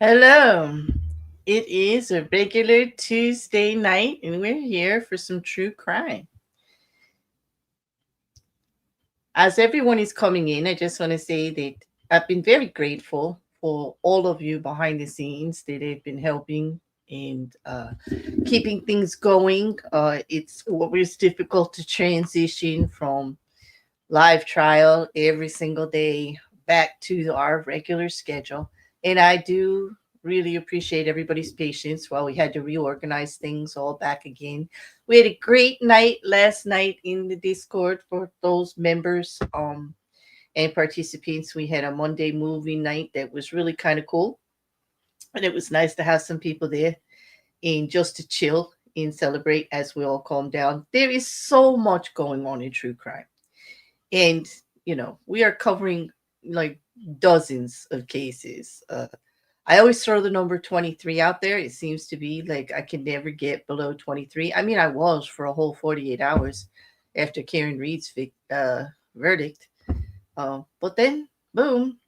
Hello. It is a regular Tuesday night, and we're here for some true crime. As everyone is coming in, I just want to say that I've been very grateful for all of you behind the scenes that have been helping and keeping things going. It's always difficult to transition from live trial every single day back to our regular schedule. And I do really appreciate everybody's patience while we had to reorganize things all back again. We had a great night last night in the Discord for those members and participants. We had a Monday movie night that was really kind of cool. And it was nice to have some people there and just to chill and celebrate as we all calm down. There is so much going on in true crime, and we are covering like dozens of cases. I always throw the number 23 out there. It seems to be like I can never get below 23. I mean, I was for a whole 48 hours after Karen Reed's verdict. But then boom,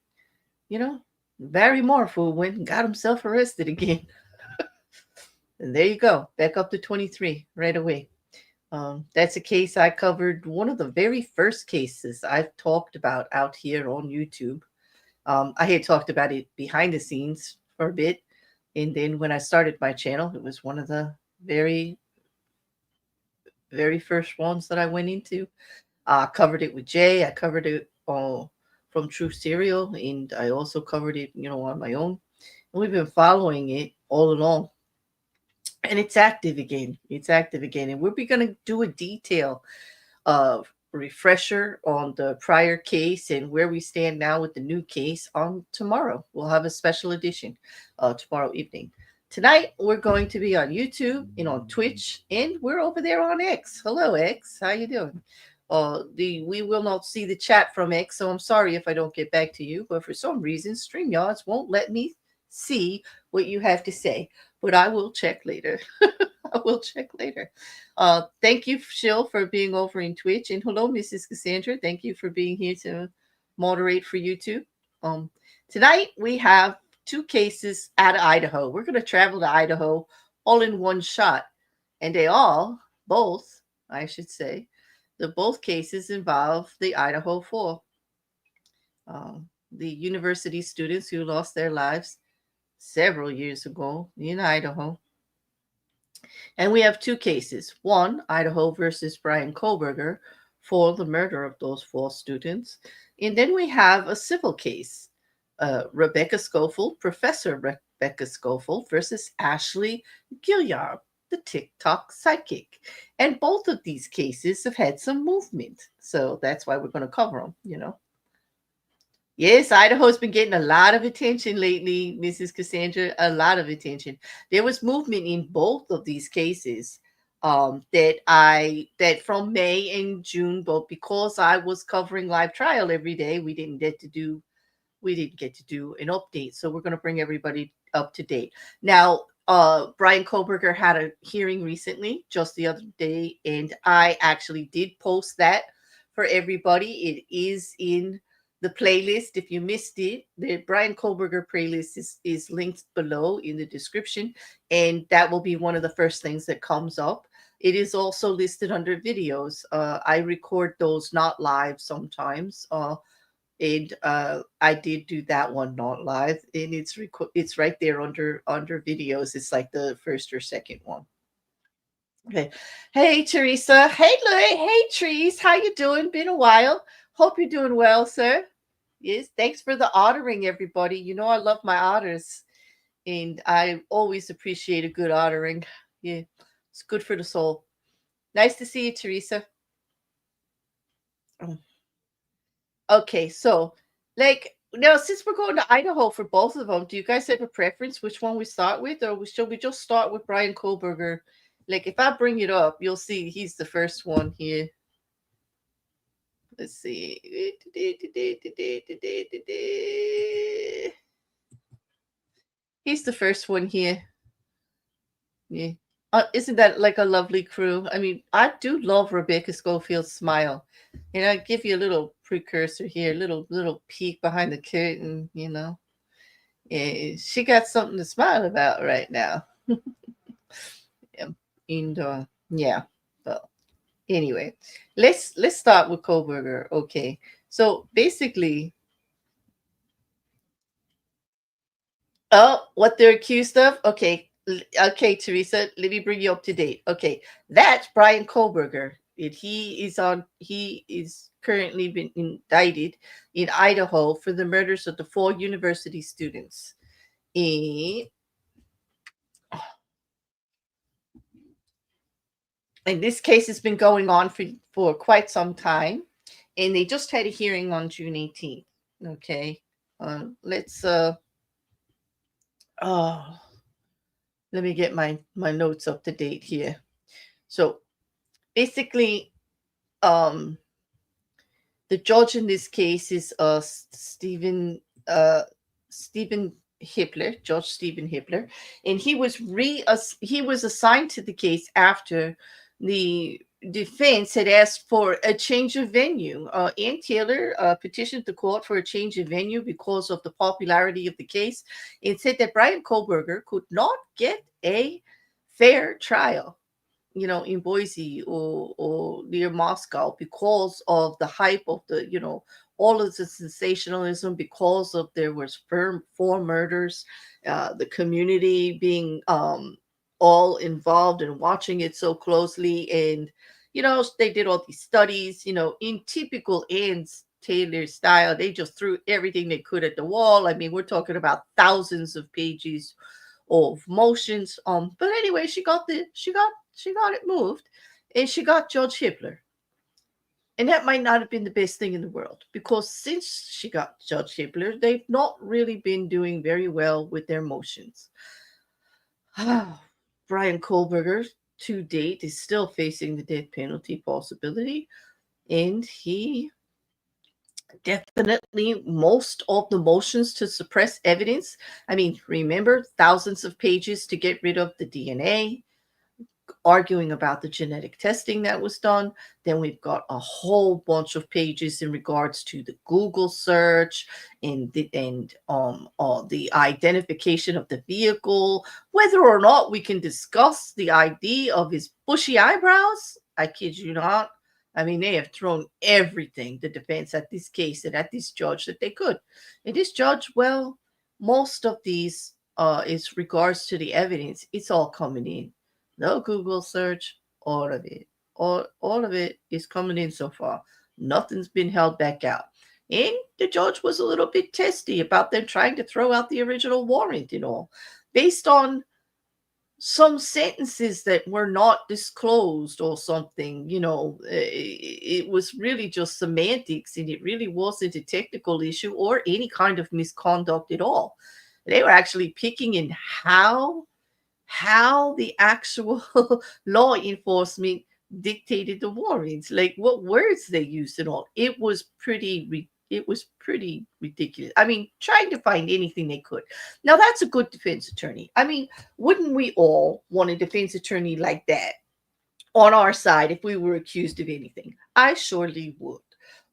you know Barry Morpho went and got himself arrested again. And there you go, back up to 23 right away. That's a case I covered, one of the very first cases I've talked about out here on YouTube. I had talked about it behind the scenes for a bit, and then when I started my channel, it was one of the very, very first ones that I went into. I covered it with Jay. I covered it from True Serial, and I also covered it, on my own. And we've been following it all along, and it's active again. It's active again, and we're going to do a detail of refresher on the prior case and where we stand now with the new case on tomorrow. We'll have a special edition tomorrow evening. Tonight we're going to be on YouTube and on Twitch, and we're over there on X. Hello, X. How you doing? We will not see the chat from X, so I'm sorry if I don't get back to you. But for some reason, StreamYards won't let me see what you have to say. But I will check later. I will check later. Thank you, Shill, for being over in Twitch. And hello, Mrs. Cassandra. Thank you for being here to moderate for YouTube. Tonight, we have two cases out of Idaho. We're going to travel to Idaho all in one shot. And both, I should say, both cases involve the Idaho Four. The university students who lost their lives several years ago in Idaho. And we have two cases. One, Idaho versus Bryan Kohberger for the murder of those four students. And then we have a civil case, Rebecca Scofield, Professor Rebecca Scofield versus Ashley Guillard, the TikTok sidekick. And both of these cases have had some movement. So that's why we're going to cover them. Yes, Idaho's been getting a lot of attention lately, Mrs. Cassandra, a lot of attention. There was movement in both of these cases that from May and June, but because I was covering live trial every day, we didn't get to do an update. So we're going to bring everybody up to date. Now, Bryan Kohberger had a hearing recently, just the other day, and I actually did post that for everybody. It is in the playlist. If you missed it, the Bryan Kohberger playlist is linked below in the description, and that will be one of the first things that comes up. It is also listed under videos. I record those not live sometimes, and I did do that one not live, and it's right there under videos. It's like the first or second one. Okay. Hey, Teresa. Hey, Louie. Hey, Trees. How you doing? Been a while. Hope you're doing well, sir. Yes, thanks for the ordering, everybody. I love my orders, and I always appreciate a good ordering. Yeah, it's good for the soul. Nice to see you, Teresa. Okay, so now since we're going to Idaho for both of them, do you guys have a preference which one we start with, or should we just start with Bryan Kohberger? Like, if I bring it up, you'll see he's the first one here. Let's see. He's the first one here. Yeah. Isn't that like a lovely crew? I mean, I do love Rebecca Scofield's smile. And I give you a little precursor here, little peek behind the curtain. She got something to smile about right now. Yeah. And yeah. Well, anyway, let's start with Kohlberger. Okay. So basically, oh, what they're accused of? Okay. Okay, Teresa, let me bring you up to date. Okay. That's Bryan Kohberger. He is currently been indicted in Idaho for the murders of the 4 university students. And, and this case has been going on for quite some time. And they just had a hearing on June 18th. Okay. Let's oh let me get my notes up to date here. So basically, um the judge in this case is uh Stephen Hippler, Judge Stephen Hippler, and he was assigned to the case after the defense had asked for a change of venue. Ann Taylor petitioned the court for a change of venue because of the popularity of the case and said that Bryan Kohberger could not get a fair trial, in Boise or near Moscow, because of the hype of all of the sensationalism, because of there was 4 murders, the community being all involved and watching it so closely. And, they did all these studies, in typical Ann's Taylor style. They just threw everything they could at the wall. I mean, we're talking about thousands of pages of motions. But anyway, she got it moved, and she got Judge Hippler. And that might not have been the best thing in the world, because since she got Judge Hippler, they've not really been doing very well with their motions. Bryan Kohberger, to date, is still facing the death penalty possibility, and he definitely, most of the motions to suppress evidence. I mean, remember, thousands of pages to get rid of the DNA, arguing about the genetic testing that was done. Then we've got a whole bunch of pages in regards to the Google search and the identification of the vehicle, whether or not we can discuss the ID of his bushy eyebrows. I kid you not. I mean, they have thrown everything, the defense, at this case and at this judge that they could. And this judge, well, most of these is regards to the evidence. It's all coming in. No Google search, all of it. All of it is coming in so far. Nothing's been held back out. And the judge was a little bit testy about them trying to throw out the original warrant and all, based on some sentences that were not disclosed or something. It was really just semantics, and it really wasn't a technical issue or any kind of misconduct at all. They were actually picking in how the actual law enforcement dictated the warrants, like what words they used and all. It was pretty ridiculous. I mean, trying to find anything they could. Now, that's a good defense attorney. I mean, wouldn't we all want a defense attorney like that on our side if we were accused of anything? I surely would.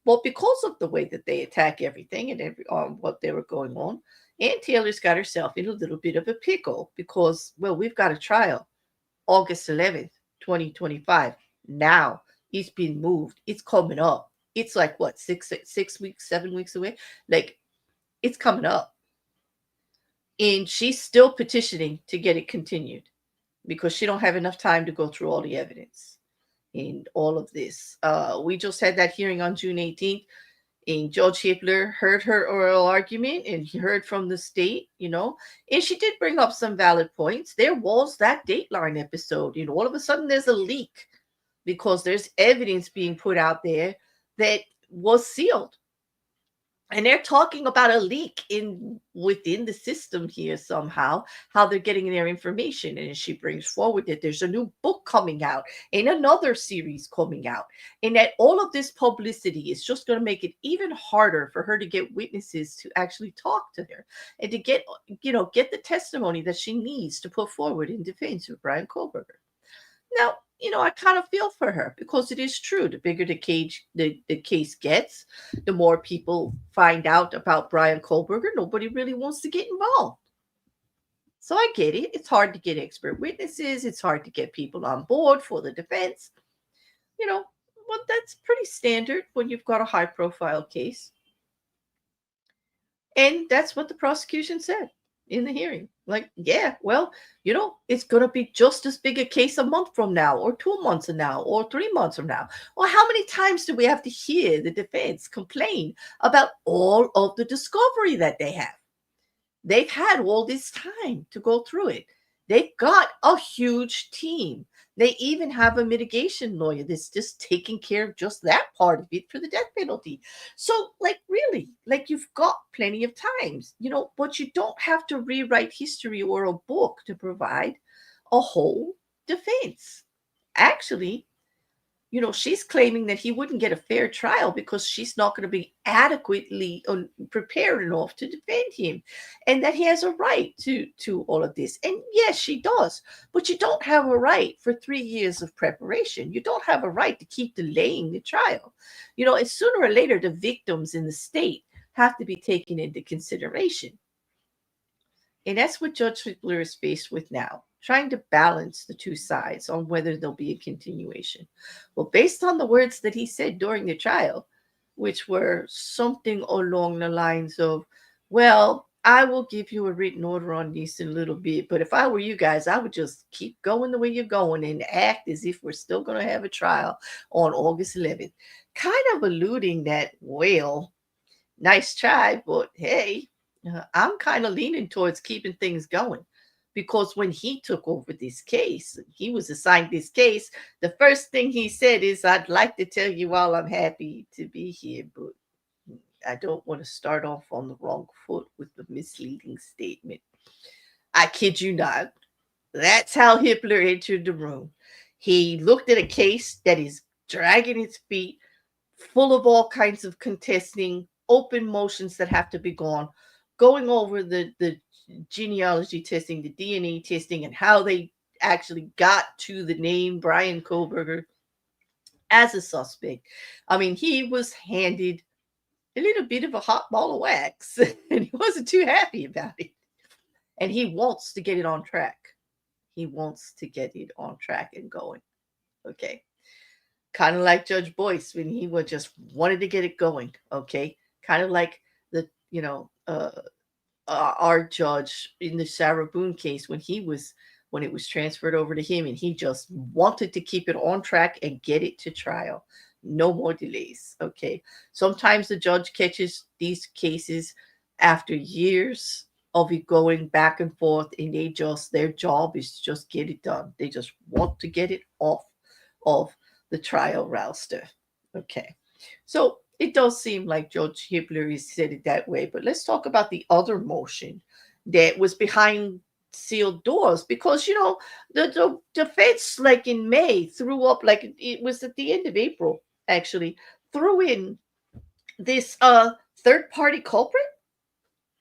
Well, because of the way that they attack everything and what they were going on, Ann Taylor's got herself in a little bit of a pickle because, well, we've got a trial August 11th, 2025. Now it's been moved. It's coming up. It's like what, 6 weeks, 7 weeks away? Like, it's coming up. And she's still petitioning to get it continued because she don't have enough time to go through all the evidence and all of this. We just had that hearing on June 18th, and Judge Hippler heard her oral argument, and he heard from the state, and she did bring up some valid points. There was that Dateline episode, all of a sudden there's a leak because there's evidence being put out there that was sealed. And they're talking about a leak within the system here somehow, how they're getting their information. And she brings forward that there's a new book coming out and another series coming out, and that all of this publicity is just going to make it even harder for her to get witnesses to actually talk to her and to get the testimony that she needs to put forward in defense of Bryan Kohberger. Now, I kind of feel for her because it is true. The bigger the case gets, the more people find out about Bryan Kohberger. Nobody really wants to get involved. So I get it. It's hard to get expert witnesses. It's hard to get people on board for the defense. Well, that's pretty standard when you've got a high profile case. And that's what the prosecution said in the hearing. Like, yeah, well, it's going to be just as big a case a month from now, or 2 months from now, or 3 months from now. Well, how many times do we have to hear the defense complain about all of the discovery that they have? They've had all this time to go through it. They've got a huge team. They even have a mitigation lawyer that's just taking care of just that part of it for the death penalty. So, really, you've got plenty of times, but you don't have to rewrite history or a book to provide a whole defense. Actually, she's claiming that he wouldn't get a fair trial because she's not going to be adequately prepared enough to defend him, and that he has a right to all of this. And yes, she does, but you don't have a right for 3 years of preparation. You don't have a right to keep delaying the trial. And sooner or later, the victims in the state have to be taken into consideration. And that's what Judge Hitler is faced with now, trying to balance the two sides on whether there'll be a continuation. Well, based on the words that he said during the trial, which were something along the lines of, well, I will give you a written order on this in a little bit, but if I were you guys, I would just keep going the way you're going and act as if we're still going to have a trial on August 11th. Kind of alluding that, well, nice try, but hey, I'm kind of leaning towards keeping things going, because when he took over this case, he was assigned this case. The first thing he said is, I'd like to tell you all I'm happy to be here, but I don't want to start off on the wrong foot with the misleading statement. I kid you not. That's how Hitler entered the room. He looked at a case that is dragging its feet, full of all kinds of contesting, open motions that have to be going over the genealogy testing, the DNA testing, and how they actually got to the name Bryan Kohberger as a suspect. I mean, he was handed a little bit of a hot ball of wax, and he wasn't too happy about it. And he wants to get it on track. He wants to get it on track and going. Okay. Kind of like Judge Boyce when he would just wanted to get it going. Okay. Kind of like our judge in the Sarah Boone case when it was transferred over to him, and he just wanted to keep it on track and get it to trial. No more delays. Okay. Sometimes the judge catches these cases after years of it going back and forth, and their job is to just get it done. They just want to get it off of the trial roster. Okay. So it does seem like Judge Hitler is said it that way, but let's talk about the other motion that was behind sealed doors, because the defense, like in May, threw up, like it was at the end of April actually, threw in this third party culprit,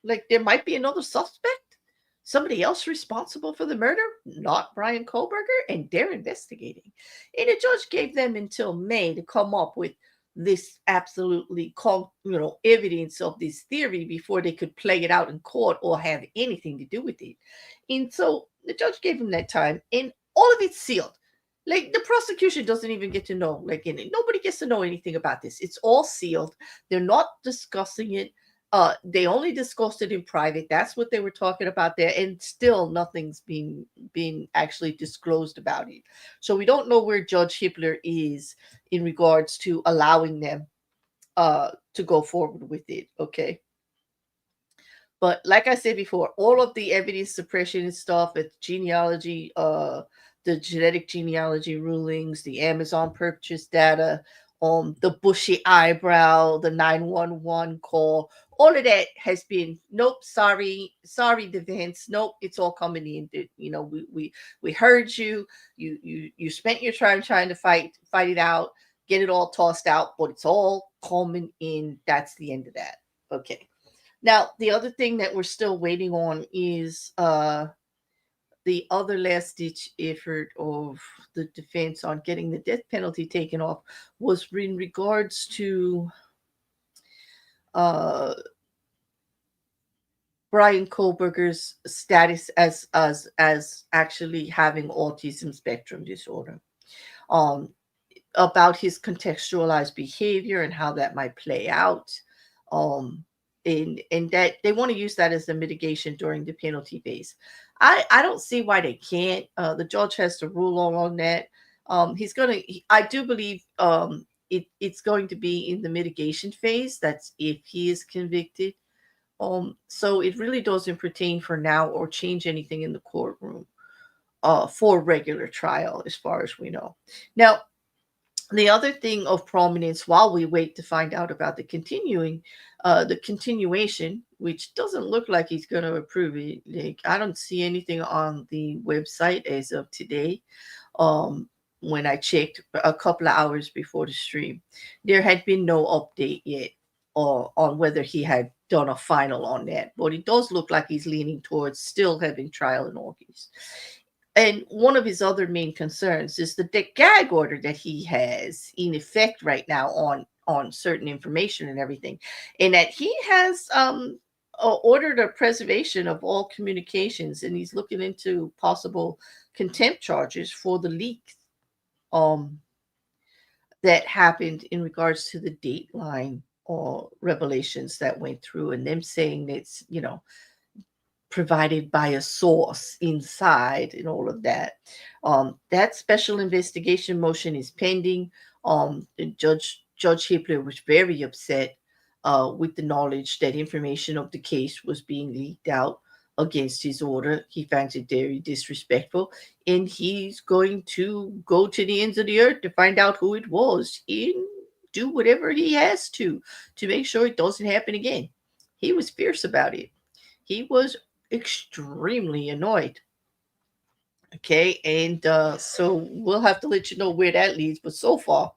like there might be another suspect, somebody else responsible for the murder, not Bryan Kohberger, and they're investigating. And the judge gave them until May to come up with this absolutely evidence of this theory before they could play it out in court or have anything to do with it. And so the judge gave them that time, and all of it's sealed. Like the prosecution doesn't even get to know, nobody gets to know anything about this. It's all sealed. They're not discussing it. They only discussed it in private. That's what they were talking about there, and still nothing's being actually disclosed about it. So we don't know where Judge Hitler is in regards to allowing them to go forward with it. Okay. But like I said before, all of the evidence suppression and stuff, it's genealogy, the genetic genealogy rulings, the Amazon purchase data, the bushy eyebrow, the 911 call, all of that has been, nope, sorry, defense, nope, it's all coming in. We heard you. You spent your time trying to fight it out, get it all tossed out, but it's all coming in. That's the end of that. Okay. Now, the other thing that we're still waiting on is the other last ditch effort of the defense on getting the death penalty taken off was in regards to uh, Bryan Kohberger's status as actually having autism spectrum disorder. Um, about his contextualized behavior and how that might play out. Um, and that they want to use that as a mitigation during the penalty phase. I don't see why they can't. The judge has to rule on that. He's gonna. I do believe it's going to be in the mitigation phase. That's if he is convicted. So it really doesn't pertain for now or change anything in the courtroom for regular trial, as far as we know. Now, the other thing of prominence while we wait to find out about the continuation, which doesn't look like he's going to approve it. Like, I don't see anything on the website as of today. um when I checked a couple of hours before the stream, there had been no update yet or on whether he had done a final on that, but it does look like he's leaning towards still having trial in August. And one of his other main concerns is the gag order that he has in effect right now on certain information and everything, and that he has ordered a preservation of all communications, and he's looking into possible contempt charges for the leak um, that happened in regards to the Dateline or revelations that went through, and them saying it's provided by a source inside and all of that. That special investigation motion is pending. Judge Hippler was very upset with the knowledge that information of the case was being leaked out against his order. He finds it very disrespectful, and he's going to go to the ends of the earth to find out who it was and do whatever he has to make sure it doesn't happen again. He was fierce about it. He was extremely annoyed. Okay, and so we'll have to let you know where that leads. But so far,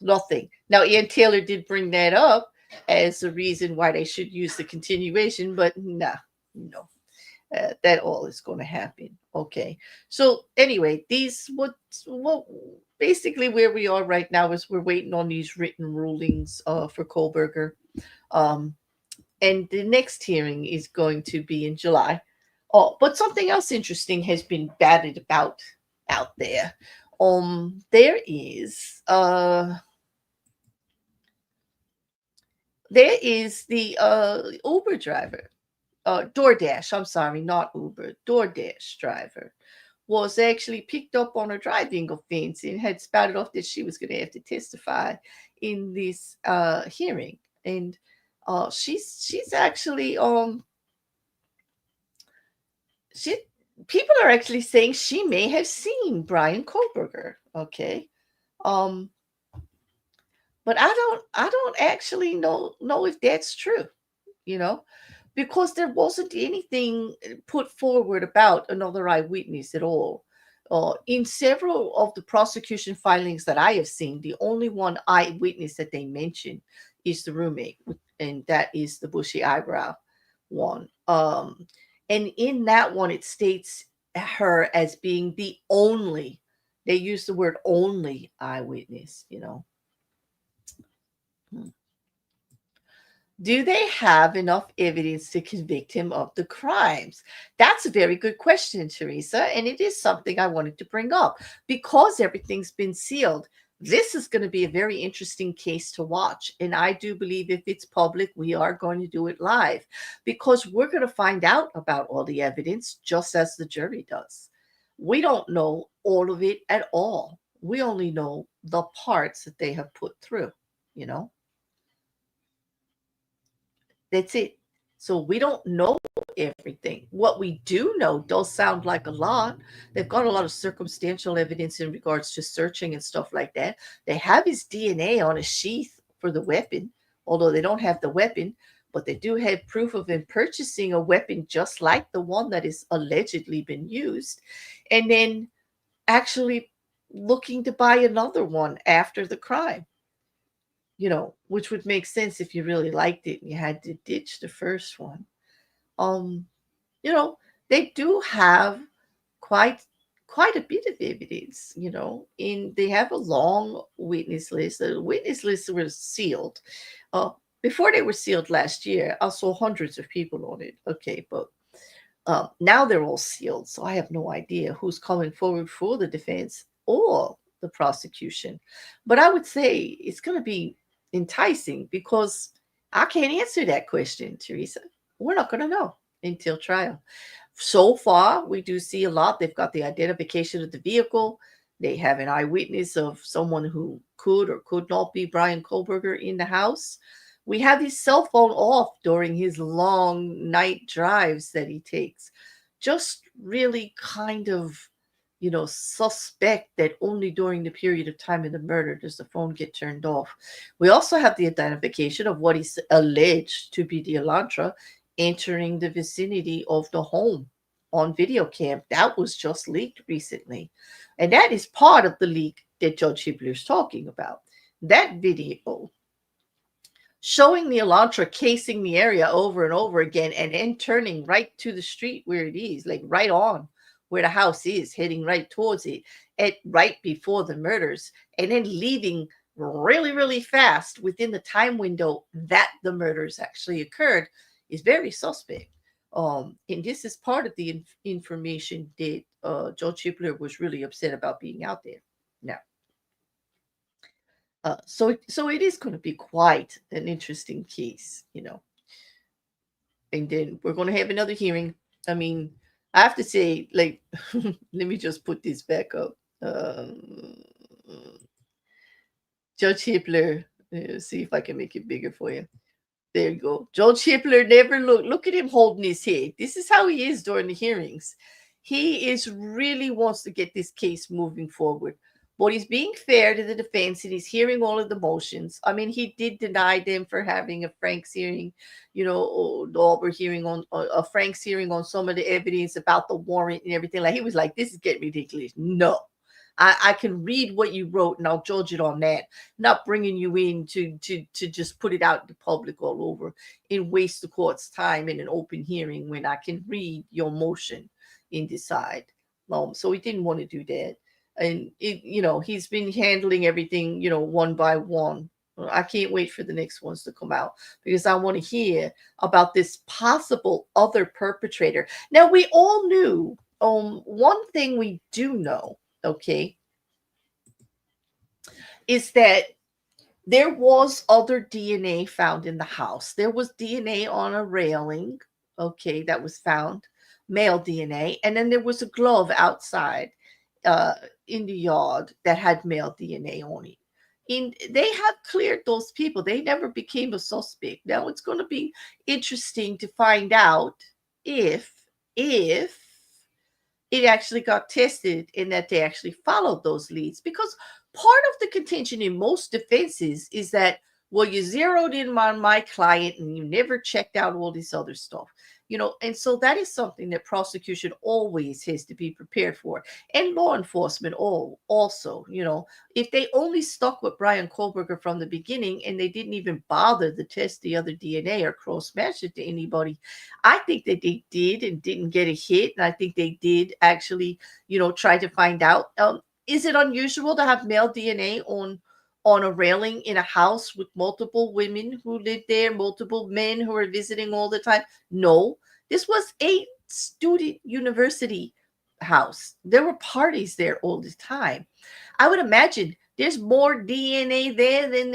nothing. Now, Ian Taylor did bring that up as a reason why they should use the continuation, but nah, no, that all is going to happen. Okay, so anyway, these what basically where we are right now is we're waiting on these written rulings for Kohberger. Um, and the next hearing is going to be in July. Oh, but something else interesting has been batted about out there. There is the Uber driver, DoorDash. I'm sorry, not Uber. DoorDash driver was actually picked up on a driving offense and had spouted off that she was going to have to testify in this hearing, and she's actually she people are actually saying she may have seen Bryan Kohberger. Okay, um, but I don't actually know if that's true. You know, because there wasn't anything put forward about another eyewitness at all. In several of the prosecution filings that I have seen, the only one eyewitness that they mention is the roommate, and that is the bushy eyebrow one. And in that one, it states her as being the only. They use the word only eyewitness. Hmm. Do they have enough evidence to convict him of the crimes? That's a very good question, Teresa. And it is something I wanted to bring up because everything's been sealed. This is going to be a very interesting case to watch. And I do believe if it's public, we are going to do it live because we're going to find out about all the evidence just as the jury does. We don't know all of it at all. We only know the parts that they have put through, you know? That's it. So we don't know everything. What we do know does sound like a lot. They've got a lot of circumstantial evidence in regards to searching and stuff like that. They have his DNA on a sheath for the weapon, although they don't have the weapon, but they do have proof of him purchasing a weapon just like the one that is allegedly been used, and then actually looking to buy another one after the crime. Which would make sense if you really liked it and you had to ditch the first one. Um, you know, they do have quite quite a bit of evidence, and they have a long witness list. The witness list was sealed. Uh, Before they were sealed last year, I saw hundreds of people on it. Okay, but now they're all sealed, so I have no idea who's coming forward for the defense or the prosecution. But I would say it's going to be enticing because I can't answer that question, Teresa. We're not going to know until trial. So far, we do see a lot. They've got the identification of the vehicle. They have an eyewitness of someone who could or could not be Bryan Kohberger in the house. We have his cell phone off during his long night drives that he takes. Just really kind of, suspect that only during the period of time of the murder does the phone get turned off. We also have the identification of what is alleged to be the Elantra entering the vicinity of the home on video cam. That was just leaked recently. And that is part of the leak that Judge Hibbler is talking about. That video showing the Elantra casing the area over and over again and then turning right to the street where it is, like right on where the house is, heading right towards it at right before the murders, and then leaving really, really fast within the time window that the murders actually occurred is very suspect. And this is part of the information that Judge Hibbler was really upset about being out there. Now, so it is going to be quite an interesting case, And then we're going to have another hearing. I mean, I have to say, like, let me just put this back up. Judge Hibbler, see if I can make it bigger for you. There you go. Judge Hibbler never look at him holding his head. This is how he is during the hearings. He is really wants to get this case moving forward. But he's being fair to the defense and he's hearing all of the motions. I mean, he did deny them for having a Frank's hearing, or we're hearing on a Frank's hearing on some of the evidence about the warrant and everything. Like he was like, this is getting ridiculous. No, I can read what you wrote and I'll judge it on that. Not bringing you in to just put it out in the public all over and waste the court's time in an open hearing when I can read your motion and decide. So he didn't want to do that. And he's been handling everything, one by one. I can't wait for the next ones to come out because I want to hear about this possible other perpetrator. Now, we all knew, one thing we do know, okay, is that there was other DNA found in the house. There was DNA on a railing, okay, that was found, male DNA, and then there was a glove outside in the yard that had male DNA on it. And they have cleared those people. They never became a suspect. Now it's going to be interesting to find out if it actually got tested and that they actually followed those leads. Because part of the contention in most defenses is that, well, you zeroed in on my client and you never checked out all this other stuff. And so that is something that prosecution always has to be prepared for. And law enforcement also, if they only stuck with Bryan Kohberger from the beginning and they didn't even bother to test the other DNA or cross-match it to anybody, I think that they did and didn't get a hit. And I think they did actually, try to find out, is it unusual to have male DNA on a railing in a house with multiple women who live there, multiple men who are visiting all the time? No, this was a student university house. There were parties there all the time. I would imagine there's more DNA there than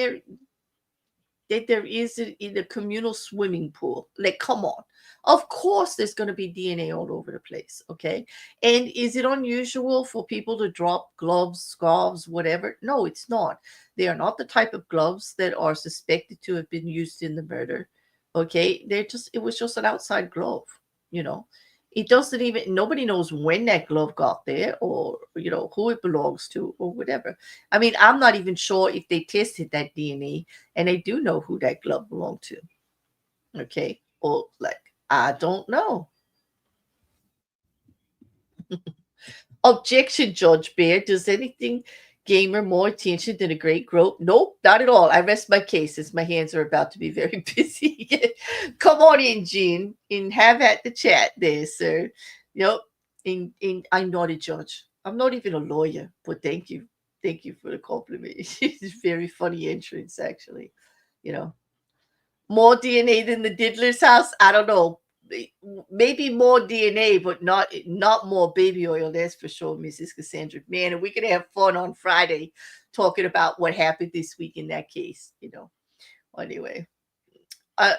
there is in the communal swimming pool. Like, come on. Of course, there's going to be DNA all over the place, okay? And is it unusual for people to drop gloves, scarves, whatever? No, it's not. They are not the type of gloves that are suspected to have been used in the murder, okay? It was just an outside glove, It doesn't even, nobody knows when that glove got there or, who it belongs to or whatever. I mean, I'm not even sure if they tested that DNA and they do know who that glove belonged to, okay? Or like, I don't know. Objection, Judge Bear. Does anything gamer more attention than a great grope? Nope, not at all. I rest my case as my hands are about to be very busy. Come on in, Gene, and have at the chat there, sir. Yep. I'm not a judge. I'm not even a lawyer, but thank you. Thank you for the compliment. It's very funny entrance, actually. You know, more DNA than the Diddler's house. I don't know. Maybe more DNA, but not more baby oil. That's for sure, Mrs. Cassandra. Man, and we can have fun on Friday talking about what happened this week in that case. Anyway,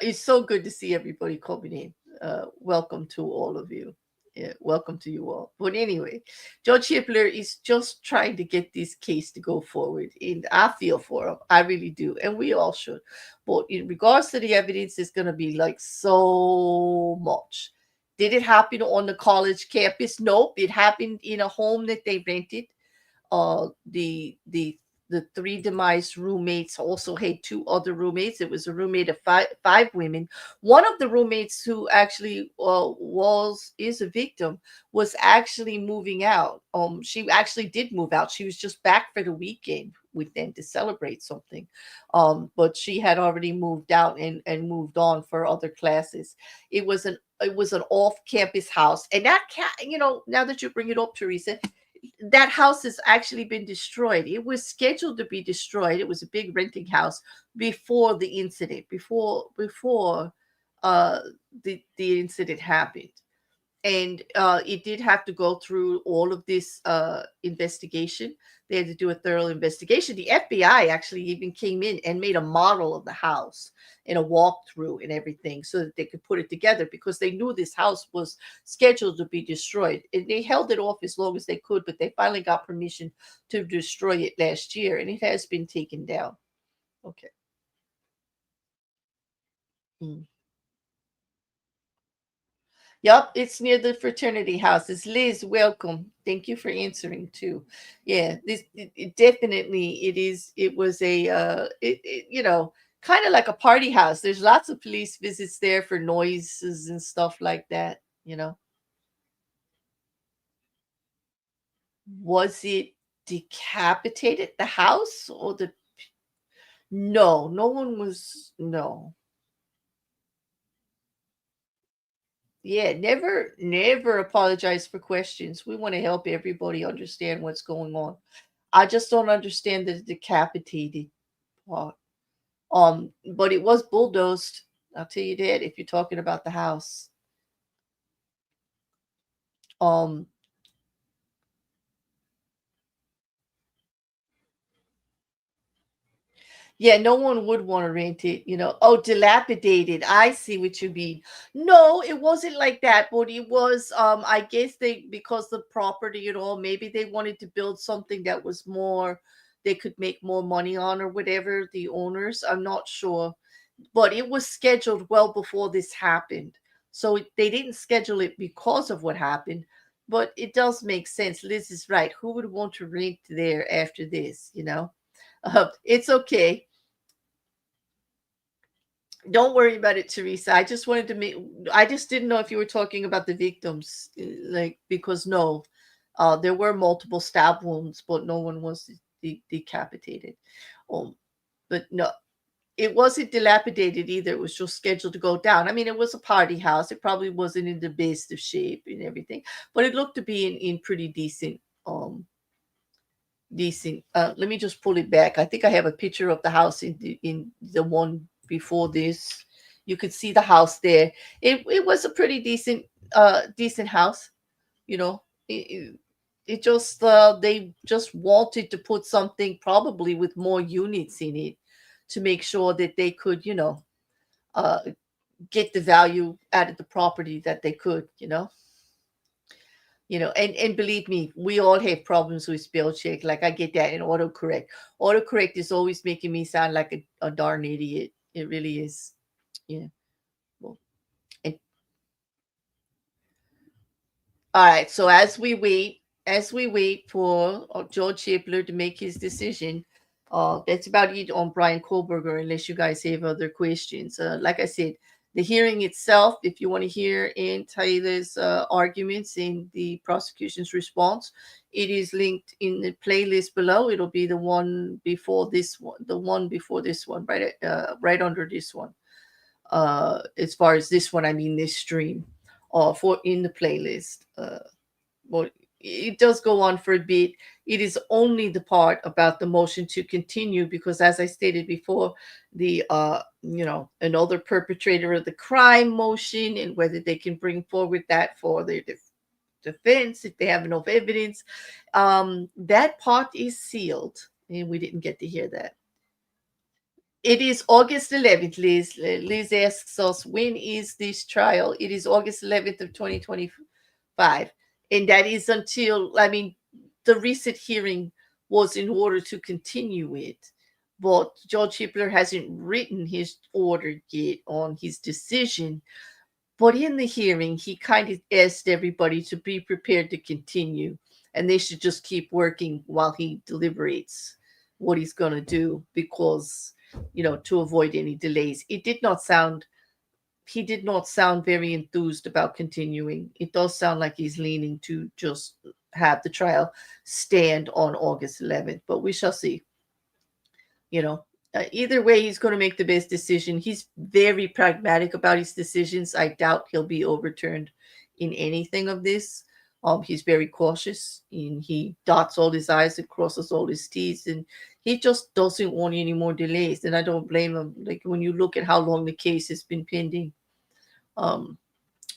it's so good to see everybody coming in. Welcome to all of you. Yeah, welcome to you all. But anyway, Judge Hippler is just trying to get this case to go forward. And I feel for him. I really do. And we all should. But in regards to the evidence, it's going to be like so much. Did it happen on the college campus? Nope. It happened in a home that they rented. The three demised roommates also had two other roommates. It was a roommate of five women. One of the roommates who actually is a victim was actually moving out. She actually did move out. She was just back for the weekend with them to celebrate something. But she had already moved out and moved on for other classes. It was an off-campus house, and now that you bring it up, Teresa, that house has actually been destroyed. It was scheduled to be destroyed. It was a big renting house before the incident, before uh the incident happened. And it did have to go through all of this investigation. They had to do a thorough investigation. The FBI actually even came in and made a model of the house and a walkthrough and everything so that they could put it together, because they knew this house was scheduled to be destroyed. And they held it off as long as they could, but they finally got permission to destroy it last year, and it has been taken down. Okay. Mm. Yep, it's near the fraternity houses. Liz, welcome. Thank you for answering too. Yeah, it definitely it is. It was a kind of like a party house. There's lots of police visits there for noises and stuff like that. Was it decapitated, the house, or the? No, no one was. No. Yeah, never apologize for questions. We want to help everybody understand what's going on. I just don't understand the decapitated part. But it was bulldozed. I'll tell you that if you're talking about the house. Um, yeah, no one would want to rent it. Oh, dilapidated. I see what you mean. No, it wasn't like that, but it was I guess because the property and all, maybe they wanted to build something that was more they could make more money on or whatever, the owners. I'm not sure. But it was scheduled well before this happened. So they didn't schedule it because of what happened, but it does make sense. Liz is right. Who would want to rent there after this? It's okay. Don't worry about it, Teresa. I just didn't know if you were talking about the victims, like, because no, there were multiple stab wounds, but no one was decapitated. Um, but no, it wasn't dilapidated either. It was just scheduled to go down. I mean, it was a party house. It probably wasn't in the best of shape and everything, but it looked to be in pretty decent. Let me just pull it back. I think I have a picture of the house in the one before this. You could see the house there. It was a pretty decent house. You know, it just they just wanted to put something probably with more units in it to make sure that they could uh get the value out of the property that they could. And believe me, we all have problems with spell check. Like, I get that. And autocorrect is always making me sound like a darn idiot. It really is. Yeah. Well, and all right. So as we wait for George Shipler to make his decision, that's about it on Bryan Kohberger, unless you guys have other questions. Like I said, the hearing itself, if you want to in Taylor's arguments in the prosecution's response, it is linked in the playlist below. It'll be the one before this one, right under this one. As far as this one, I mean this stream, for in the playlist. well, it does go on for a bit. It is only the part about the motion to continue because, as I stated before, the another perpetrator of the crime motion and whether they can bring forward that for their defense if they have enough evidence. That part is sealed, and we didn't get to hear that. It is August 11th, Liz. Liz asks us, when is this trial? It is August 11th of 2025. And that is until, I mean, the recent hearing was in order to continue it. But Judge Hippler hasn't written his order yet on his decision. But in the hearing, he kind of asked everybody to be prepared to continue. And they should just keep working while he deliberates what he's going to do because to avoid any delays. He did not sound very enthused about continuing. It does sound like he's leaning to just have the trial stand on August 11th, but we shall see. Either way, he's going to make the best decision. He's very pragmatic about his decisions. I doubt he'll be overturned in anything of this. He's very cautious and he dots all his I's and crosses all his T's, and he just doesn't want any more delays. And I don't blame him. Like when you look at how long the case has been pending, um,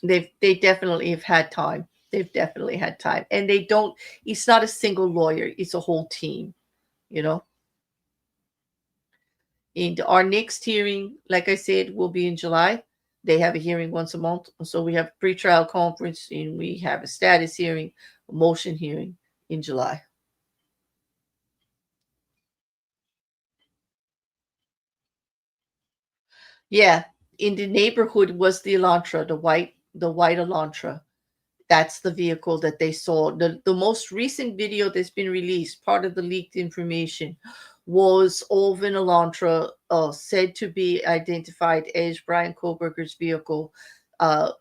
they definitely have had time. They've definitely had time, and they don't. It's not a single lawyer; it's a whole team. You know. And our next hearing, like I said, will be in July. They have a hearing once a month. So we have a pretrial conference and we have a status hearing, a motion hearing in July. Yeah, in the neighborhood was the Elantra, the white Elantra. That's the vehicle that they saw. The most recent video that's been released, part of the leaked information, was of an Elantra said to be identified as Bryan Kohberger's vehicle, uh,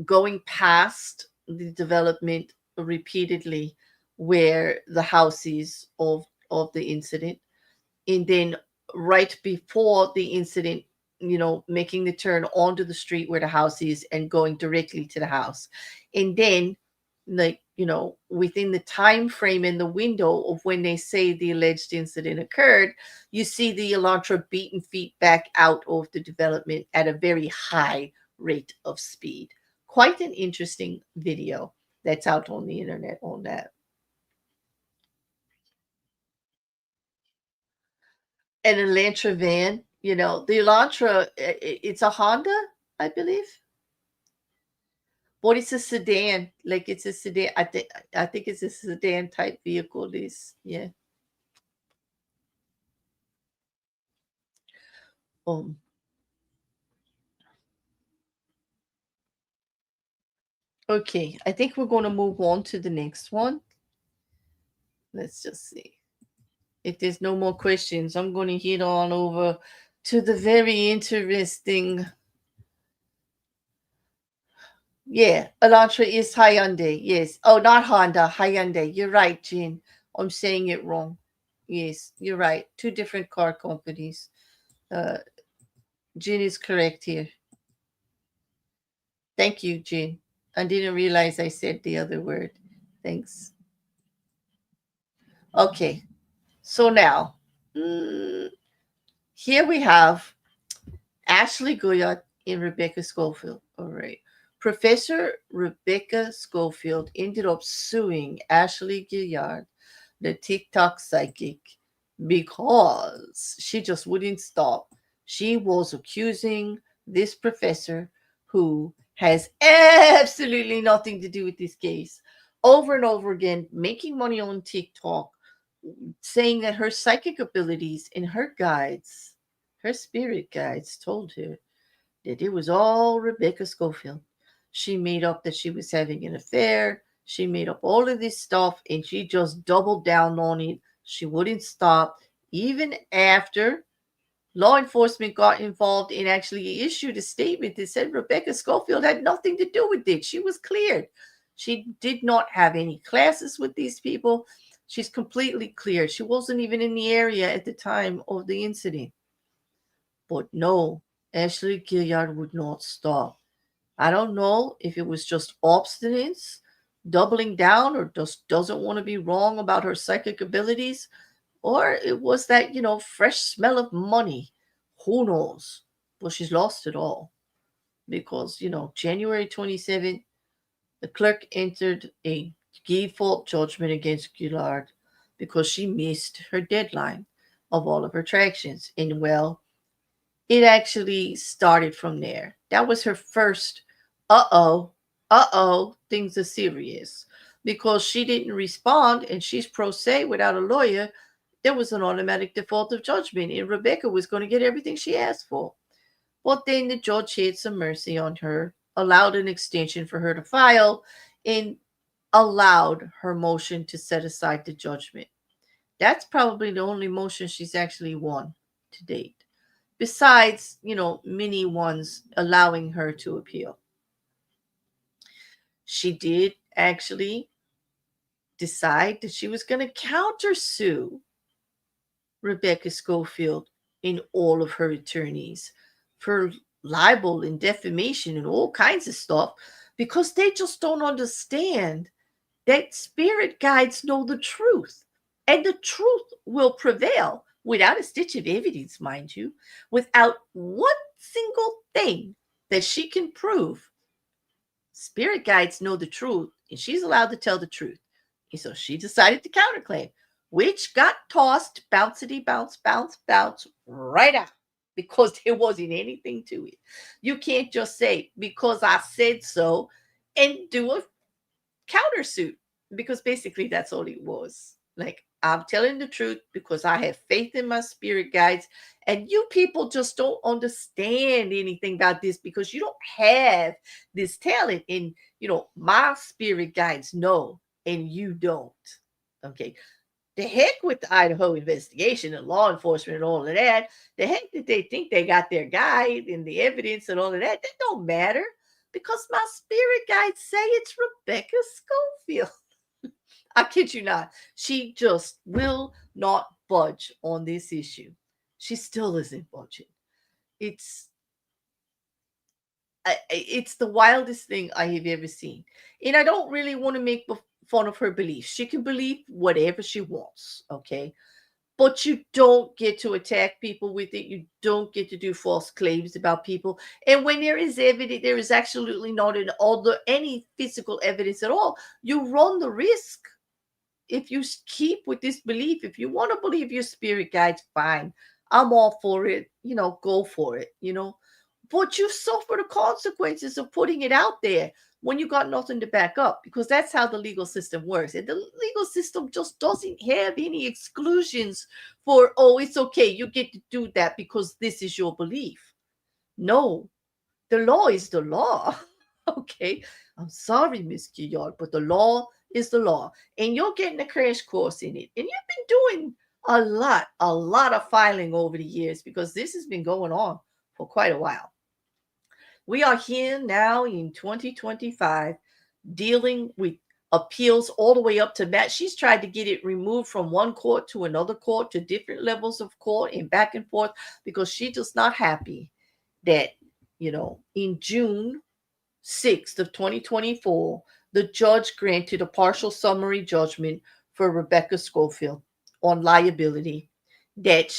going past the development repeatedly where the house is of the incident, and then right before the incident, making the turn onto the street where the house is and going directly to the house. And then, like, within the time frame in the window of when they say the alleged incident occurred, you see the Elantra beaten feet back out of the development at a very high rate of speed. Quite an interesting video that's out on the internet on that. An Elantra van, the Elantra, it's a Honda, I believe. But it's a sedan, like it's a sedan. I think it's a sedan type vehicle. This, yeah. Um. Okay, I think we're going to move on to the next one. Let's just see. If there's no more questions, I'm going to head on over to the very interesting. Yeah, Elantra is Hyundai. Yes. Oh, not Honda, Hyundai. You're right, Jean. I'm saying it wrong. Yes, you're right. Two different car companies. Uh, Jean is correct here. Thank you, Jean. I didn't realize I said the other word. Thanks. Okay, so now here we have Ashley Guillard and Rebecca Scofield. All right. Professor Rebecca Scofield ended up suing Ashley Guillard, the TikTok psychic, because she just wouldn't stop. She was accusing this professor, who has absolutely nothing to do with this case, over and over again, making money on TikTok, saying that her psychic abilities and her spirit guides, told her that it was all Rebecca Scofield. She made up that she was having an affair. She made up all of this stuff and she just doubled down on it. She wouldn't stop, even after law enforcement got involved and actually issued a statement that said Rebecca Scofield had nothing to do with it. She was cleared. She did not have any classes with these people. She's completely clear. She wasn't even in the area at the time of the incident. But no, Ashley Gilliard would not stop. I don't know if it was just obstinance doubling down or just doesn't want to be wrong about her psychic abilities, or it was that, fresh smell of money. Who knows? But she's lost it all because, January 27th, the clerk entered a default judgment against Guillard because she missed her deadline of all of her tractions. And well, it actually started from there. That was her first things are serious. Because she didn't respond and she's pro se without a lawyer, there was an automatic default of judgment, and Rebecca was going to get everything she asked for. But then the judge had some mercy on her, allowed an extension for her to file, and allowed her motion to set aside the judgment. That's probably the only motion she's actually won to date. Besides, many ones allowing her to appeal. She did actually decide that she was going to countersue Rebecca Scofield and all of her attorneys for libel and defamation and all kinds of stuff because they just don't understand that spirit guides know the truth, and the truth will prevail without a stitch of evidence, mind you, without one single thing that she can prove. Spirit guides know the truth, and she's allowed to tell the truth. And so she decided to counterclaim, which got tossed, bouncity, bounce, bounce, bounce, right out because there wasn't anything to it. You can't just say, because I said so, and do a countersuit, because basically that's all it was. Like, I'm telling the truth because I have faith in my spirit guides, and you people just don't understand anything about this because you don't have this talent. And my spirit guides know, and you don't. Okay. The heck with the Idaho investigation and law enforcement and all of that. The heck that they think they got their guide and the evidence and all of that. That don't matter because my spirit guides say it's Rebecca Scofield. I kid you not. She just will not budge on this issue. She still isn't budging. It's it's the wildest thing I have ever seen. And I don't really want to make fun of her beliefs. She can believe whatever she wants, okay? But you don't get to attack people with it. You don't get to do false claims about people. And when there is evidence, there is absolutely not any physical evidence at all. You run the risk. If you keep with this belief, if you want to believe your spirit guides, fine. I'm all for it. Go for it, But you suffer the consequences of putting it out there when you got nothing to back up, because that's how the legal system works. And the legal system just doesn't have any exclusions for, oh, it's okay, you get to do that because this is your belief. No, the law is the law. Okay. I'm sorry, Miss Guillard, but the law is the law. And you're getting a crash course in it. And you've been doing a lot of filing over the years because this has been going on for quite a while. We are here now in 2025 dealing with appeals all the way up to that. She's tried to get it removed from one court to another court to different levels of court and back and forth because she's just not happy that, in June 6th of 2024, the judge granted a partial summary judgment for Rebecca Scofield on liability that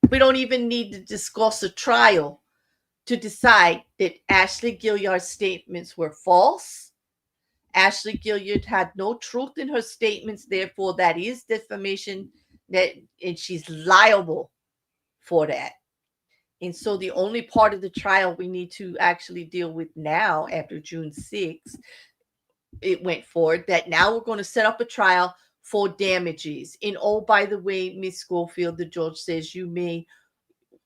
we don't even need to discuss a trial to decide that Ashley Guillard's statements were false. Ashley Guillard had no truth in her statements, therefore that is defamation, and she's liable for that. And so the only part of the trial we need to actually deal with now after June 6th, it went forward, that now we're going to set up a trial for damages. And oh, by the way, Miss Scofield, the judge says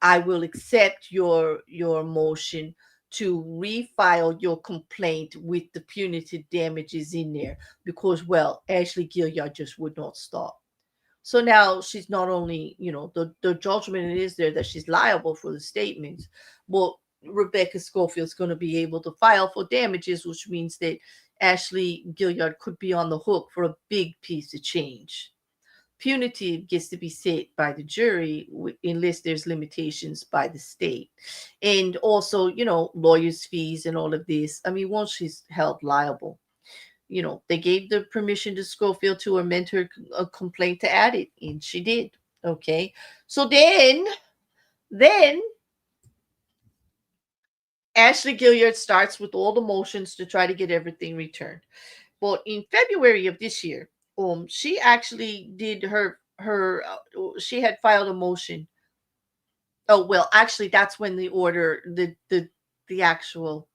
I will accept your motion to refile your complaint with the punitive damages in there because, well, Ashley Guillard just would not stop. So now she's not only, the judgment is there that she's liable for the statements, but Rebecca Scofield's going to be able to file for damages, which means that Ashley Guillard could be on the hook for a big piece of change. Punitive gets to be set by the jury unless there's limitations by the state. And also, lawyers' fees and all of this. I mean, once she's held liable. they gave the permission to Scofield to amend her complaint to add it, and she did. Okay, so then Ashley Guillard starts with all the motions to try to get everything returned. But in February of this year, she actually did she had filed a motion. Oh well, actually, that's when the actual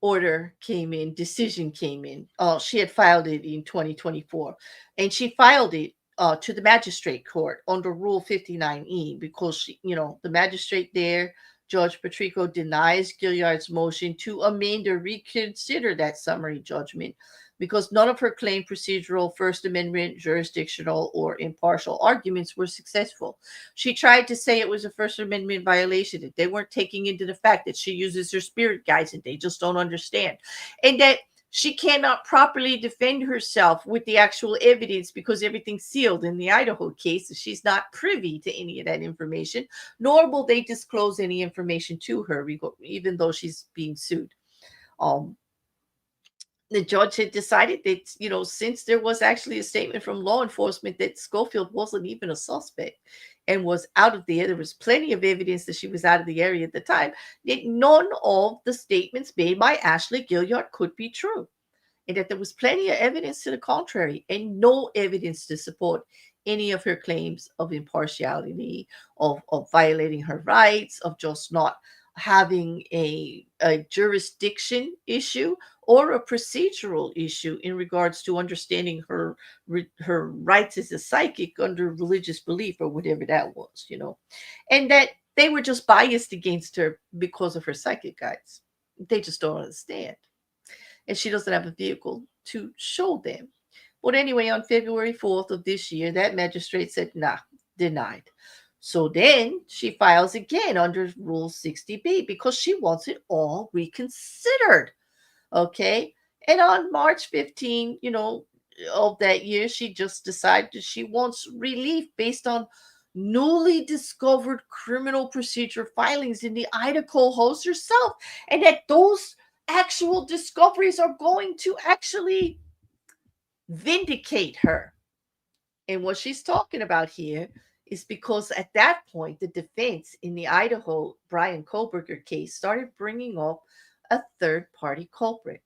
order came in, decision came in. She had filed it in 2024, and she filed it to the magistrate court under Rule 59E because the magistrate there, Judge Patrico, denies Gilliard's motion to amend or reconsider that summary judgment because none of her claimed procedural, First Amendment, jurisdictional, or impartial arguments were successful. She tried to say it was a First Amendment violation, that they weren't taking into the fact that she uses her spirit guides and they just don't understand. And that she cannot properly defend herself with the actual evidence because everything's sealed in the Idaho case. She's not privy to any of that information, nor will they disclose any information to her, even though she's being sued. The judge had decided that, since there was actually a statement from law enforcement that Scofield wasn't even a suspect and was out of there was plenty of evidence that she was out of the area at the time, that none of the statements made by Ashley Guillard could be true. And that there was plenty of evidence to the contrary and no evidence to support any of her claims of impartiality, of violating her rights, of just not having a jurisdiction issue or a procedural issue in regards to understanding her rights as a psychic under religious belief or whatever that was, and that they were just biased against her because of her psychic guides. They just don't understand. And she doesn't have a vehicle to show them. But anyway, on February 4th of this year, that magistrate said, nah, denied. So then she files again under Rule 60B because she wants it all reconsidered. Okay. And on March 15, of that year, she just decided that she wants relief based on newly discovered criminal procedure filings in the Idaho host herself, and that those actual discoveries are going to actually vindicate her. And what she's talking about here is because at that point, the defense in the Idaho Bryan Kohberger case started bringing up a third party culprit.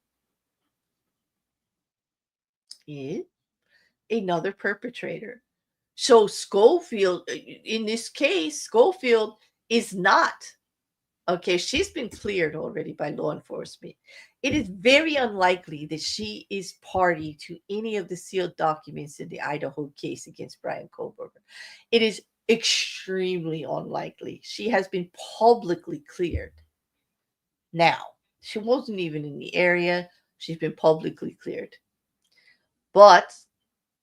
Yeah, another perpetrator. So Scofield, in this case, Scofield is not. Okay, she's been cleared already by law enforcement. It is very unlikely that she is party to any of the sealed documents in the Idaho case against Bryan Kohberger. It is extremely unlikely. She has been publicly cleared. Now, she wasn't even in the area. She's been publicly cleared. But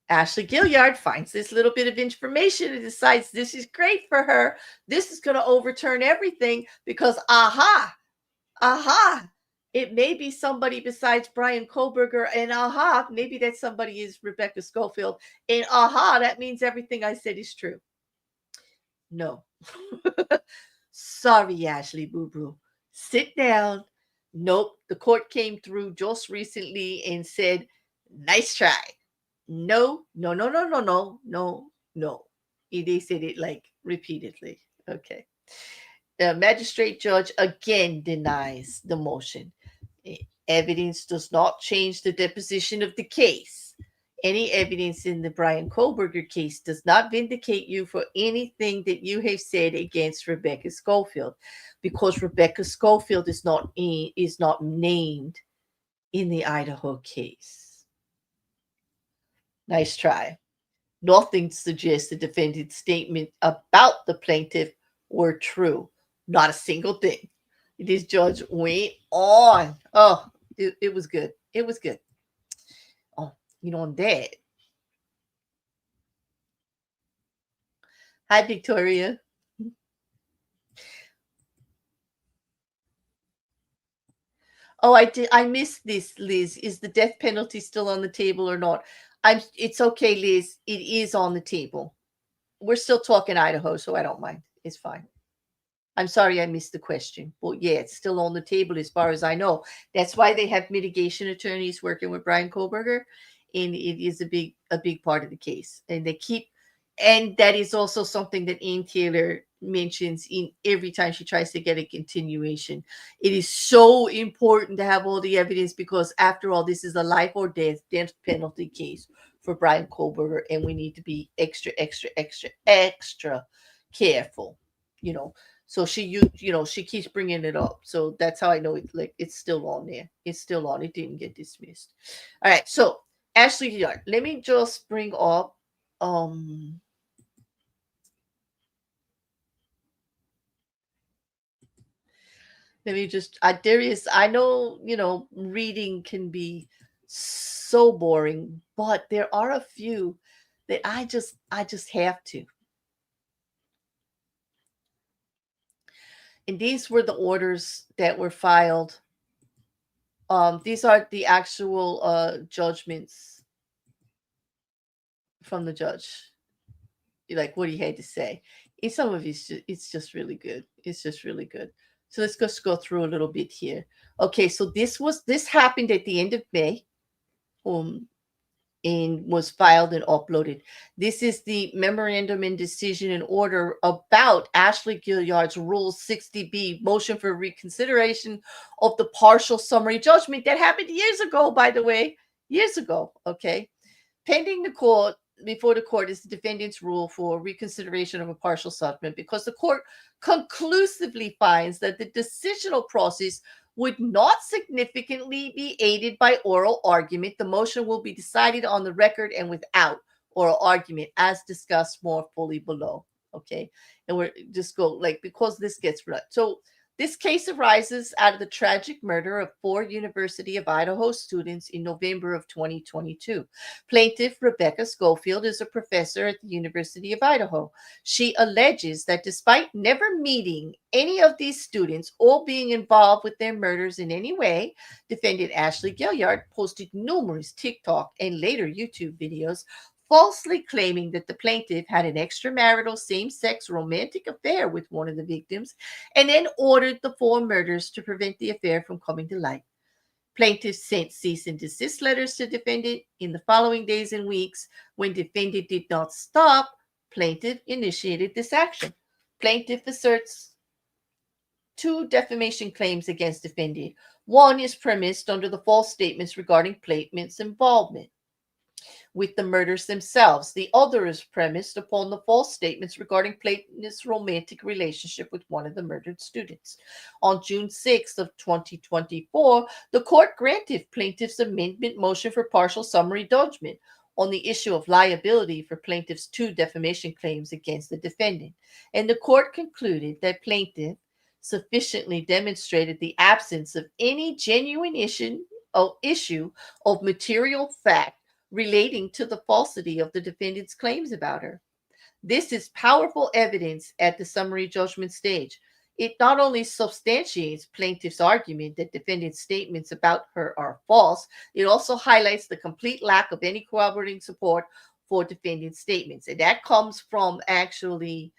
Ashley Guillard finds this little bit of information and decides this is great for her. This is going to overturn everything because, aha, it may be somebody besides Bryan Kohberger, and aha, maybe that somebody is Rebecca Scofield, and aha, that means everything I said is true. No. Sorry, Ashley Boo Boo. Sit down. Nope. The court came through just recently and said, nice try. No, no, no, no, no, no, no, no. They said it like repeatedly. Okay. The magistrate judge again denies the motion. Evidence does not change the deposition of the case. Any evidence in the Bryan Kohberger case does not vindicate you for anything that you have said against Rebecca Scofield, because Rebecca Scofield is not named in the Idaho case. Nice try. Nothing suggests the defendant's statement about the plaintiff were true. Not a single thing. This judge went on. Oh, it was good. It was good. Oh, on that. Hi, Victoria. Oh, I missed this, Liz. Is the death penalty still on the table or not? It's okay, Liz. It is on the table. We're still talking Idaho, so I don't mind. It's fine. I'm sorry I missed the question. But yeah, it's still on the table as far as I know. That's why they have mitigation attorneys working with Bryan Kohberger, and it is a big part of the case. And they keep, and that is also something that Ann Taylor mentions in every time she tries to get a continuation. It is so important to have all the evidence because after all, this is a life or death penalty case for Bryan Kohberger, and we need to be extra, extra, extra, extra careful. You know, so she keeps bringing it up. So that's how I know it. Like it's still on there. It's still on. It didn't get dismissed. All right. So Ashley Guillard, let me just bring up. Um, let me just. Darius, I know reading can be so boring, but there are a few that I just have to. And these were the orders that were filed. These are the actual judgments from the judge, like what he had to say. In some of it's just really good. It's just really good. So let's just go through a little bit here. Okay, so this happened at the end of May. Um, and was filed and uploaded. This is the memorandum and decision and order about Ashley Guillard's Rule 60B motion for reconsideration of the partial summary judgment that happened years ago, by the way. Years ago. Okay. Pending the court, before the court is the defendant's rule for reconsideration of a partial settlement because the court conclusively finds that the decisional process would not significantly be aided by oral argument. The motion will be decided on the record and without oral argument, as discussed more fully below. Okay. And we're just go like because this gets right. So this case arises out of the tragic murder of 4 University of Idaho students in November of 2022. Plaintiff Rebecca Scofield is a professor at the University of Idaho. She alleges that despite never meeting any of these students or being involved with their murders in any way, defendant Ashley Guilllard posted numerous TikTok and later YouTube videos falsely claiming that the plaintiff had an extramarital same-sex romantic affair with one of the victims and then ordered the 4 murders to prevent the affair from coming to light. Plaintiff sent cease and desist letters to defendant in the following days and weeks. When defendant did not stop, plaintiff initiated this action. Plaintiff asserts 2 defamation claims against defendant. One is premised under the false statements regarding plaintiff's involvement with the murders themselves. The other is premised upon the false statements regarding plaintiff's romantic relationship with one of the murdered students. On June 6th of 2024, the court granted plaintiff's amendment motion for partial summary judgment on the issue of liability for plaintiff's 2 defamation claims against the defendant. And the court concluded that plaintiff sufficiently demonstrated the absence of any genuine issue of material fact relating to the falsity of the defendant's claims about her. This is powerful evidence at the summary judgment stage. It not only substantiates plaintiff's argument that defendant's statements about her are false, it also highlights the complete lack of any corroborating support for defendant's statements. And that comes from actually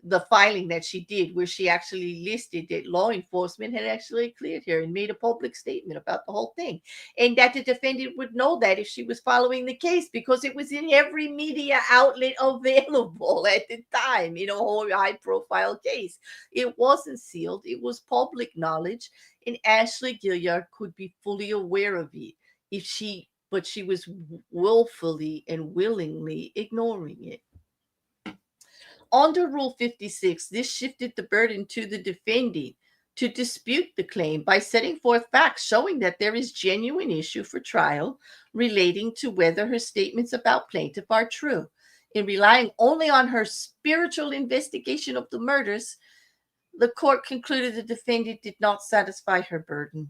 the filing that she did, where she actually listed that law enforcement had actually cleared her and made a public statement about the whole thing. And that the defendant would know that if she was following the case because it was in every media outlet available at the time in a whole high profile case. It wasn't sealed, it was public knowledge, and Ashley Guilllard could be fully aware of it but she was willfully and willingly ignoring it. Under Rule 56, this shifted the burden to the defendant to dispute the claim by setting forth facts showing that there is genuine issue for trial relating to whether her statements about plaintiff are true. In relying only on her spiritual investigation of the murders, the court concluded the defendant did not satisfy her burden.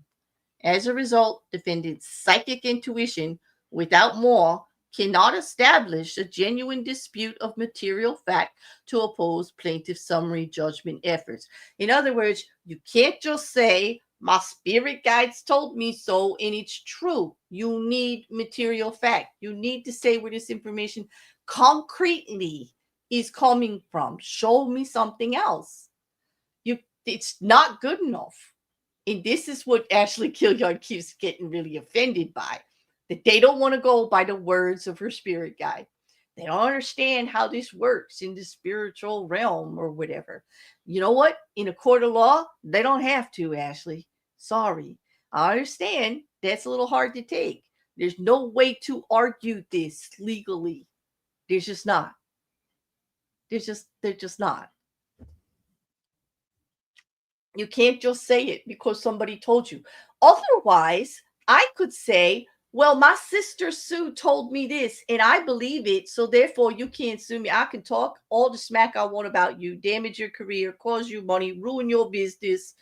As a result, defendant's psychic intuition, without more, cannot establish a genuine dispute of material fact to oppose plaintiff's summary judgment efforts. In other words, you can't just say, my spirit guides told me so, and it's true. You need material fact. You need to say where this information concretely is coming from. Show me something else. It's not good enough. And this is what Ashley Guillard keeps getting really offended by, that they don't want to go by the words of her spirit guide. They don't understand how this works in the spiritual realm or whatever. You know what? In a court of law, they don't have to, Ashley. Sorry. I understand that's a little hard to take. There's no way to argue this legally. There's just not. They're just not. You can't just say it because somebody told you. Otherwise, I could say, well, my sister Sue told me this and I believe it. So therefore, you can't sue me. I can talk all the smack I want about you, damage your career, cause you money, ruin your business.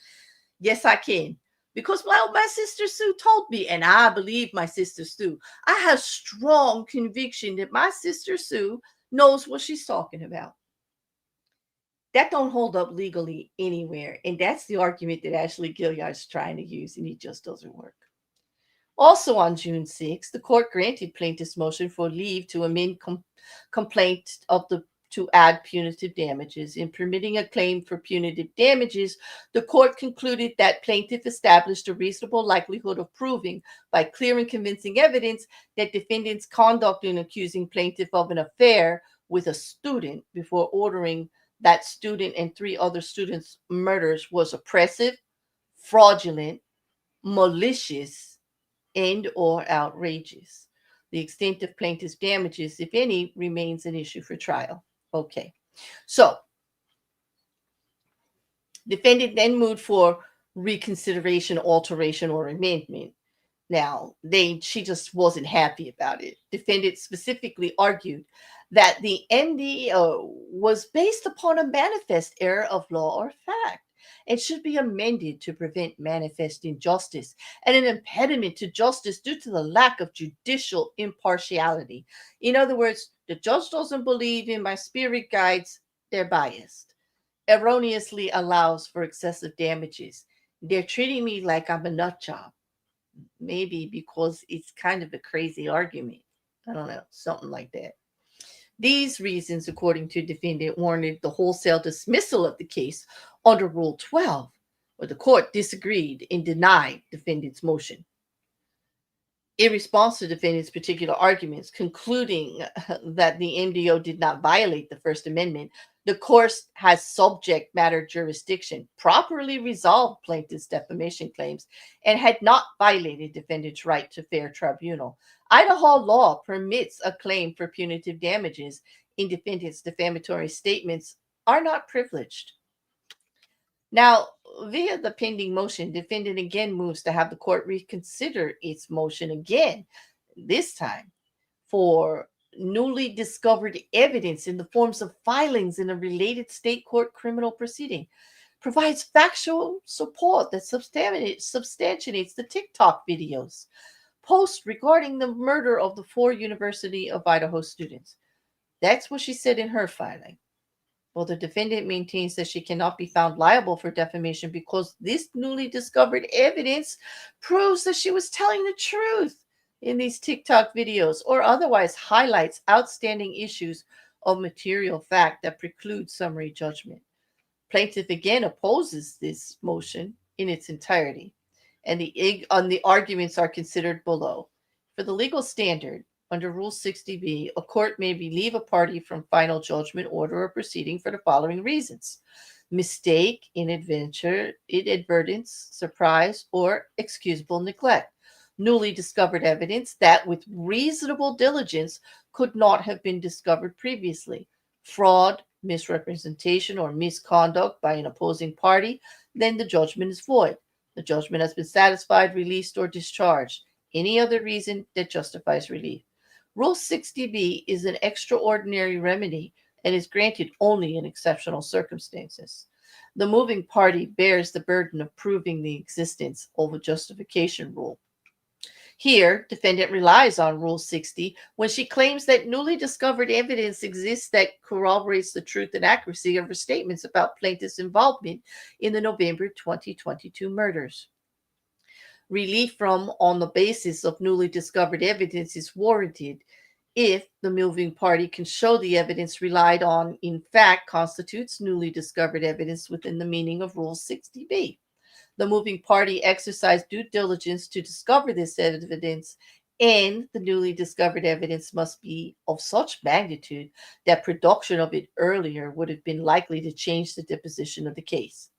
Yes, I can. Because, well, my sister Sue told me, and I believe my sister Sue. I have strong conviction that my sister Sue knows what she's talking about. That don't hold up legally anywhere. And that's the argument that Ashley Guillard is trying to use, and it just doesn't work. Also on June 6th, the court granted plaintiff's motion for leave to amend complaint of the to add punitive damages. In permitting a claim for punitive damages, the court concluded that plaintiff established a reasonable likelihood of proving by clear and convincing evidence that defendant's conduct in accusing plaintiff of an affair with a student before ordering that student and 3 other students' murders was oppressive, fraudulent, malicious, and or outrageous. The extent of plaintiff's damages, if any, remains an issue for trial. Okay, so defendant then moved for reconsideration, alteration, or amendment. Now, she just wasn't happy about it. Defendant specifically argued that the MDO was based upon a manifest error of law or fact and should be amended to prevent manifest injustice and an impediment to justice due to the lack of judicial impartiality. In other words, the judge doesn't believe in my spirit guides, they're biased. Erroneously allows for excessive damages. They're treating me like I'm a nut job. Maybe because it's kind of a crazy argument. I don't know, something like that. These reasons, according to defendant, warranted the wholesale dismissal of the case under Rule 12, but the court disagreed and denied defendant's motion. In response to defendant's particular arguments, concluding that the MDO did not violate the First Amendment, the court has subject matter jurisdiction, properly resolved plaintiff's defamation claims, and had not violated defendant's right to fair tribunal. Idaho law permits a claim for punitive damages in defendant's defamatory statements are not privileged. Now, via the pending motion, defendant again moves to have the court reconsider its motion again, this time for newly discovered evidence in the forms of filings in a related state court criminal proceeding, provides factual support that substantiates the TikTok videos, posts regarding the murder of the 4 University of Idaho students. That's what she said in her filing. Well, the defendant maintains that she cannot be found liable for defamation because this newly discovered evidence proves that she was telling the truth in these TikTok videos or otherwise highlights outstanding issues of material fact that preclude summary judgment. Plaintiff again opposes this motion in its entirety, and the arguments are considered below. For the legal standard, under Rule 60B, a court may relieve a party from final judgment, order, or proceeding for the following reasons: mistake, inadvertence, surprise, or excusable neglect. Newly discovered evidence that with reasonable diligence could not have been discovered previously. Fraud, misrepresentation, or misconduct by an opposing party, then the judgment is void. The judgment has been satisfied, released, or discharged. Any other reason that justifies relief. Rule 60B is an extraordinary remedy and is granted only in exceptional circumstances. The moving party bears the burden of proving the existence of a justification rule. Here, defendant relies on Rule 60 when she claims that newly discovered evidence exists that corroborates the truth and accuracy of her statements about plaintiff's involvement in the November 2022 murders. Relief from on the basis of newly discovered evidence is warranted if the moving party can show the evidence relied on, in fact, constitutes newly discovered evidence within the meaning of Rule 60B. The moving party exercised due diligence to discover this evidence, and the newly discovered evidence must be of such magnitude that production of it earlier would have been likely to change the disposition of the case.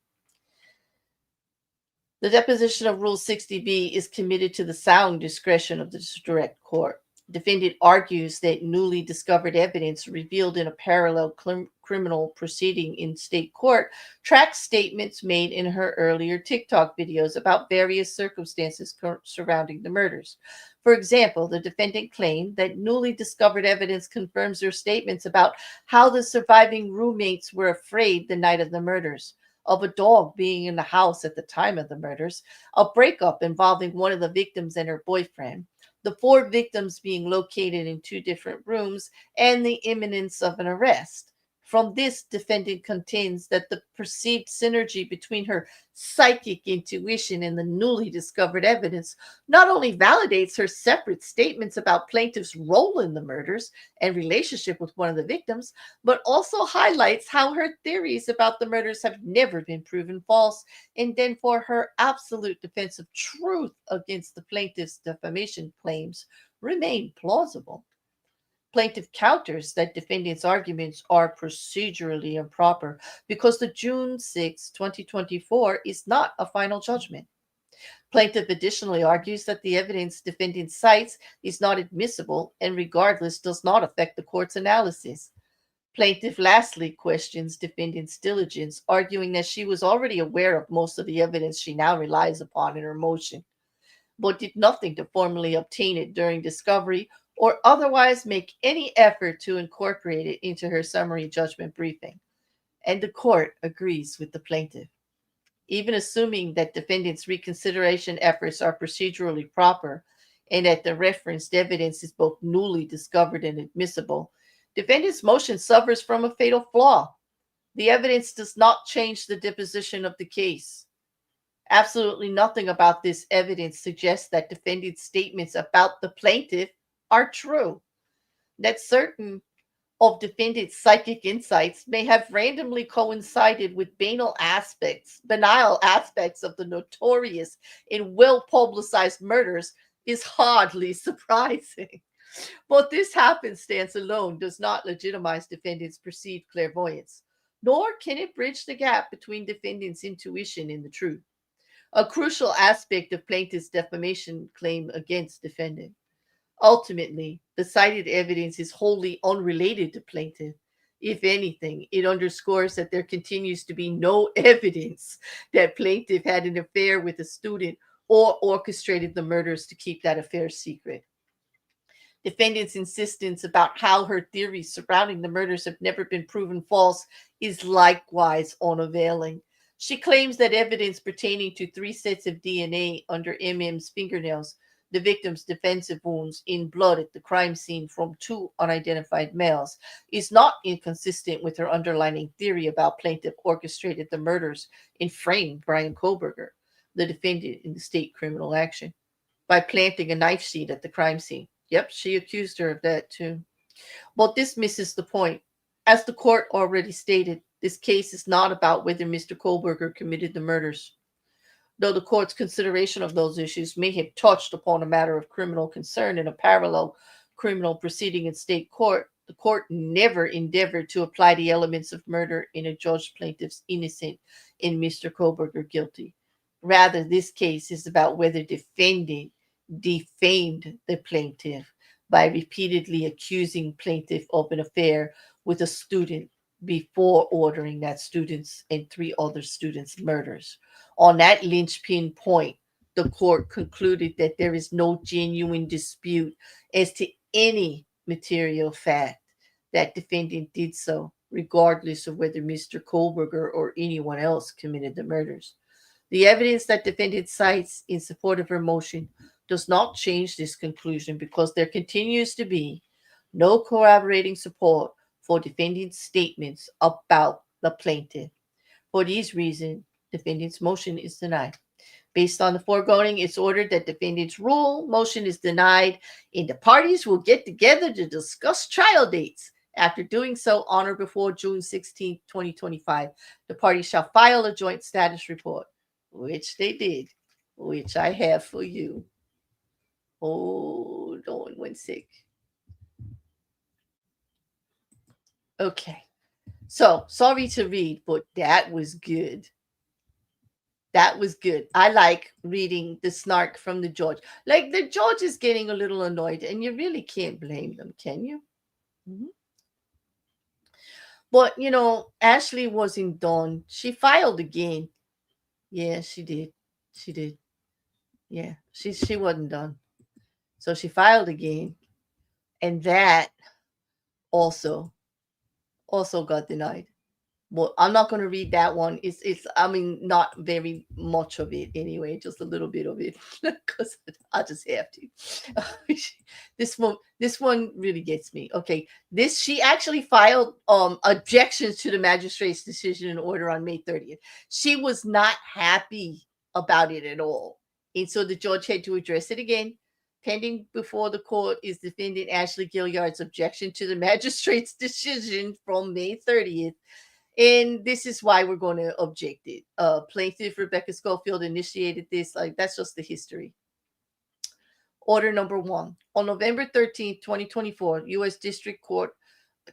The deposition of Rule 60B is committed to the sound discretion of the direct court. Defendant argues that newly discovered evidence revealed in a parallel criminal proceeding in state court tracks statements made in her earlier TikTok videos about various circumstances surrounding the murders. For example, the defendant claimed that newly discovered evidence confirms her statements about how the surviving roommates were afraid the night of the murders, of a dog being in the house at the time of the murders, a breakup involving one of the victims and her boyfriend, the 4 victims being located in 2 different rooms, and the imminence of an arrest. From this, defendant contends that the perceived synergy between her psychic intuition and the newly discovered evidence not only validates her separate statements about plaintiff's role in the murders and relationship with one of the victims, but also highlights how her theories about the murders have never been proven false, and then for her absolute defense of truth against the plaintiff's defamation claims remain plausible. Plaintiff counters that defendant's arguments are procedurally improper because the June 6, 2024 is not a final judgment. Plaintiff additionally argues that the evidence defendant cites is not admissible and regardless does not affect the court's analysis. Plaintiff lastly questions defendant's diligence, arguing that she was already aware of most of the evidence she now relies upon in her motion, but did nothing to formally obtain it during discovery or otherwise make any effort to incorporate it into her summary judgment briefing. And the court agrees with the plaintiff. Even assuming that defendant's reconsideration efforts are procedurally proper and that the referenced evidence is both newly discovered and admissible, defendant's motion suffers from a fatal flaw. The evidence does not change the disposition of the case. Absolutely nothing about this evidence suggests that defendant's statements about the plaintiff are true. That certain of defendant's psychic insights may have randomly coincided with banal aspects of the notorious and well-publicized murders is hardly surprising. But this happenstance alone does not legitimize defendant's perceived clairvoyance, nor can it bridge the gap between defendant's intuition and the truth, a crucial aspect of plaintiff's defamation claim against defendant. Ultimately, the cited evidence is wholly unrelated to plaintiff. If anything, it underscores that there continues to be no evidence that plaintiff had an affair with a student or orchestrated the murders to keep that affair secret. Defendant's insistence about how her theories surrounding the murders have never been proven false is likewise unavailing. She claims that evidence pertaining to 3 sets of DNA under MM's fingernails, the victim's defensive wounds in blood at the crime scene from 2 unidentified males, is not inconsistent with her underlying theory about plaintiff orchestrated the murders and framed Bryan Kohberger, the defendant in the state criminal action, by planting a knife seed at the crime scene. Yep, she accused her of that too. But this misses the point. As the court already stated, this case is not about whether Mr. Kohberger committed the murders. Though the court's consideration of those issues may have touched upon a matter of criminal concern in a parallel criminal proceeding in state court, the court never endeavored to apply the elements of murder in a judged plaintiff's innocent and Mr. Kohberger guilty. Rather, this case is about whether defendant defamed the plaintiff by repeatedly accusing plaintiff of an affair with a student before ordering that student's and 3 other students' murders. On that linchpin point, the court concluded that there is no genuine dispute as to any material fact that defendant did so, regardless of whether Mr. Kohberger or anyone else committed the murders. The evidence that defendant cites in support of her motion does not change this conclusion because there continues to be no corroborating support for defendant's statements about the plaintiff. For these reasons, defendant's motion is denied. Based on the foregoing, it's ordered that defendant's rule motion is denied, and the parties will get together to discuss trial dates. After doing so, on or before June 16, 2025, the parties shall file a joint status report, which they did, which I have for you. Hold on one sec. Okay. So, sorry to read, but that was good. That was good. I like reading the snark from the judge. Like the judge is getting a little annoyed, and you really can't blame them, can you? Mhm. But Ashley wasn't done. She filed again. Yeah, she did. She did. Yeah, she wasn't done. So she filed again, and that also got denied. Well, I'm not going to read that one. It's I mean not very much of it anyway, just a little bit of it because I just have to. This one really gets me. Okay, this she actually filed objections to the magistrate's decision and order on May 30th. She was not happy about it at all, and so the judge had to address it again. Pending before the court is defendant Ashley Guillard's objection to the magistrate's decision from May 30th. And this is why we're going to object it. Plaintiff Rebecca Scofield initiated this. Like, that's just the history. Order number 1. On November 13th, 2024, U.S. District Court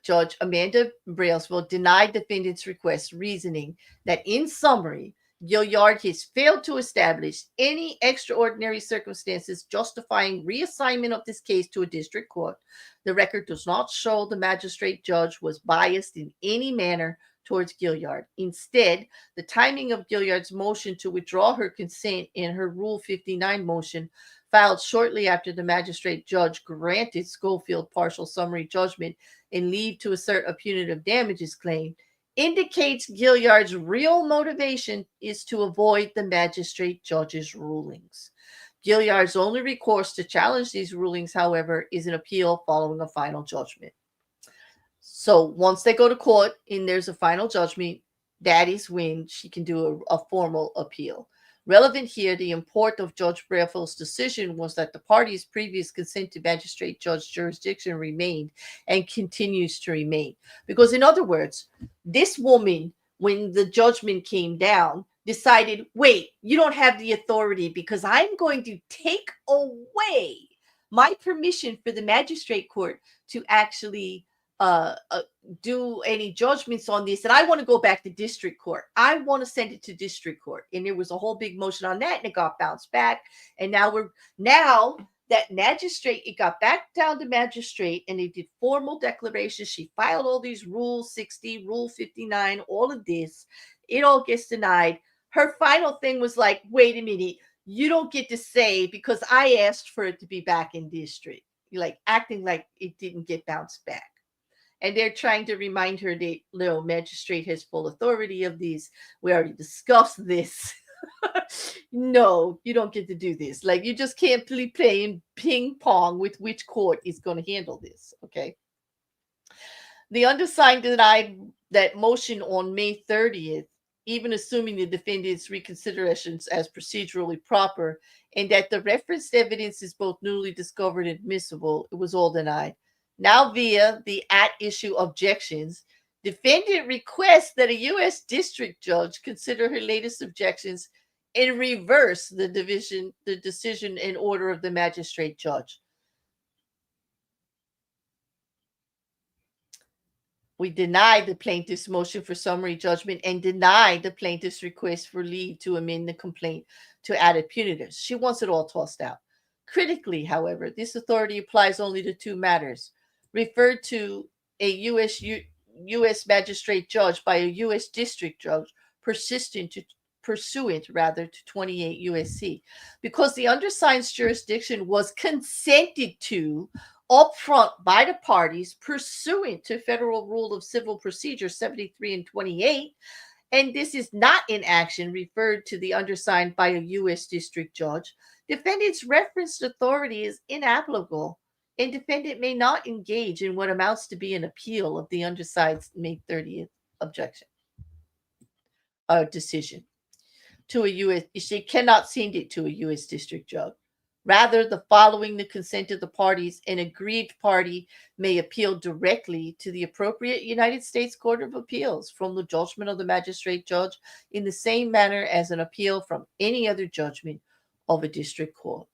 Judge Amanda Brailsville denied defendant's request, reasoning that, in summary, Guillard has failed to establish any extraordinary circumstances justifying reassignment of this case to a district court. The record does not show the magistrate judge was biased in any manner towards Guillard. Instead, the timing of Guillard's motion to withdraw her consent in her Rule 59 motion, filed shortly after the magistrate judge granted Scofield partial summary judgment and leave to assert a punitive damages claim, indicates Guillard's real motivation is to avoid the magistrate judge's rulings. Guillard's only recourse to challenge these rulings, however, is an appeal following a final judgment. So once they go to court and there's a final judgment, that is when she can do a formal appeal. Relevant here, the import of Judge Brailsville's decision was that the party's previous consent to magistrate judge jurisdiction remained and continues to remain. Because in other words, this woman, when the judgment came down, decided, wait, you don't have the authority because I'm going to take away my permission for the magistrate court to actually do any judgments on this, and I want to go back to district court. I want to send it to district court. And there was a whole big motion on that, and it got bounced back. And now that magistrate, it got back down to magistrate, and they did formal declarations. She filed all these Rule 60, Rule 59, all of this. It all gets denied. Her final thing was like, wait a minute, you don't get to say because I asked for it to be back in district. You're like acting like it didn't get bounced back. And they're trying to remind her that the magistrate has full authority of these. We already discussed this. No, you don't get to do this. Like, you just can't play playing ping pong with which court is going to handle this. Okay. The undersigned denied that motion on May 30th, even assuming the defendant's reconsiderations as procedurally proper, and that the referenced evidence is both newly discovered and admissible. It was all denied. Now, via the at-issue objections, defendant requests that a U.S. district judge consider her latest objections and reverse the decision and order of the magistrate judge. We deny the plaintiff's motion for summary judgment and deny the plaintiff's request for leave to amend the complaint to add punitives. She wants it all tossed out. Critically, however, this authority applies only to 2 matters. Referred to a U.S. magistrate judge by a U.S. district judge pursuant to 28 U.S.C. Because the undersigned's jurisdiction was consented to upfront by the parties pursuant to Federal Rule of Civil Procedure 73 and 28, and this is not in action referred to the undersigned by a U.S. district judge, defendant's referenced authority is inapplicable, and defendant may not engage in what amounts to be an appeal of the undersigned's May 30th objection decision. to a U.S. She cannot send it to a U.S. district judge. Rather, the following the consent of the parties, an aggrieved party may appeal directly to the appropriate United States Court of Appeals from the judgment of the magistrate judge in the same manner as an appeal from any other judgment of a district court.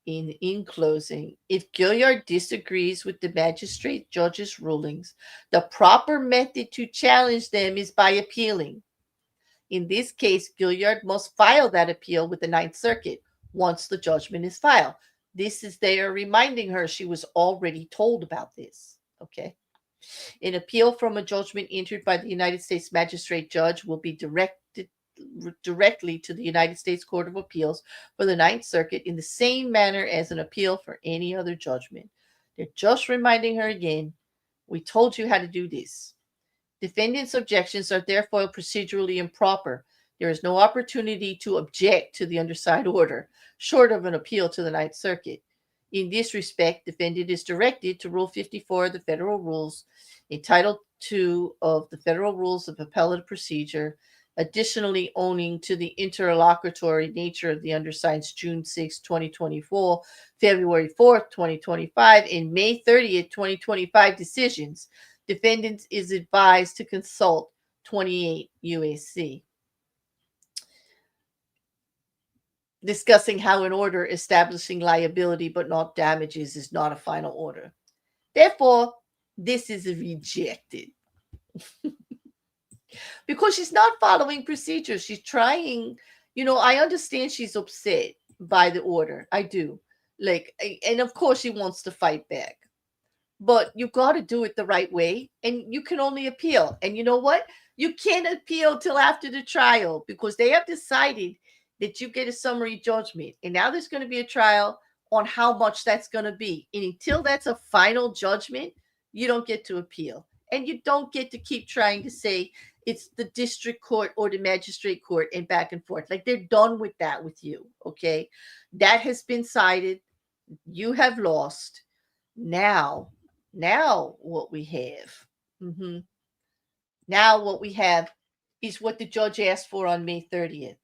In closing, if Guillard disagrees with the magistrate judge's rulings, the proper method to challenge them is by appealing. In this case, Guillard must file that appeal with the Ninth Circuit once the judgment is filed. This is they are reminding her she was already told about this. Okay. An appeal from a judgment entered by the United States magistrate judge will be directed directly to the United States Court of Appeals for the Ninth Circuit in the same manner as an appeal for any other judgment. They're just reminding her again, we told you how to do this. Defendant's objections are therefore procedurally improper. There is no opportunity to object to the undersigned order, short of an appeal to the Ninth Circuit. In this respect, defendant is directed to Rule 54 of the Federal Rules, entitled 2 of the Federal Rules of Appellate Procedure, additionally owning to the interlocutory nature of the undersigned's June 6, 2024, February 4, 2025, and May 30, 2025 decisions. Defendant is advised to consult 28 U.S.C. discussing how an order establishing liability but not damages is not a final order. Therefore, this is rejected. Because she's not following procedures. She's trying, I understand she's upset by the order. I do. And of course she wants to fight back. But you got to do it the right way, and you can only appeal. And you know what? You can't appeal till after the trial because they have decided that you get a summary judgment. And now there's going to be a trial on how much that's going to be. And until that's a final judgment, you don't get to appeal. And you don't get to keep trying to say it's the district court or the magistrate court and back and forth. Like, they're done with that with you, okay? That has been cited. You have lost. Now what we have, now what we have is what the judge asked for on May 30th.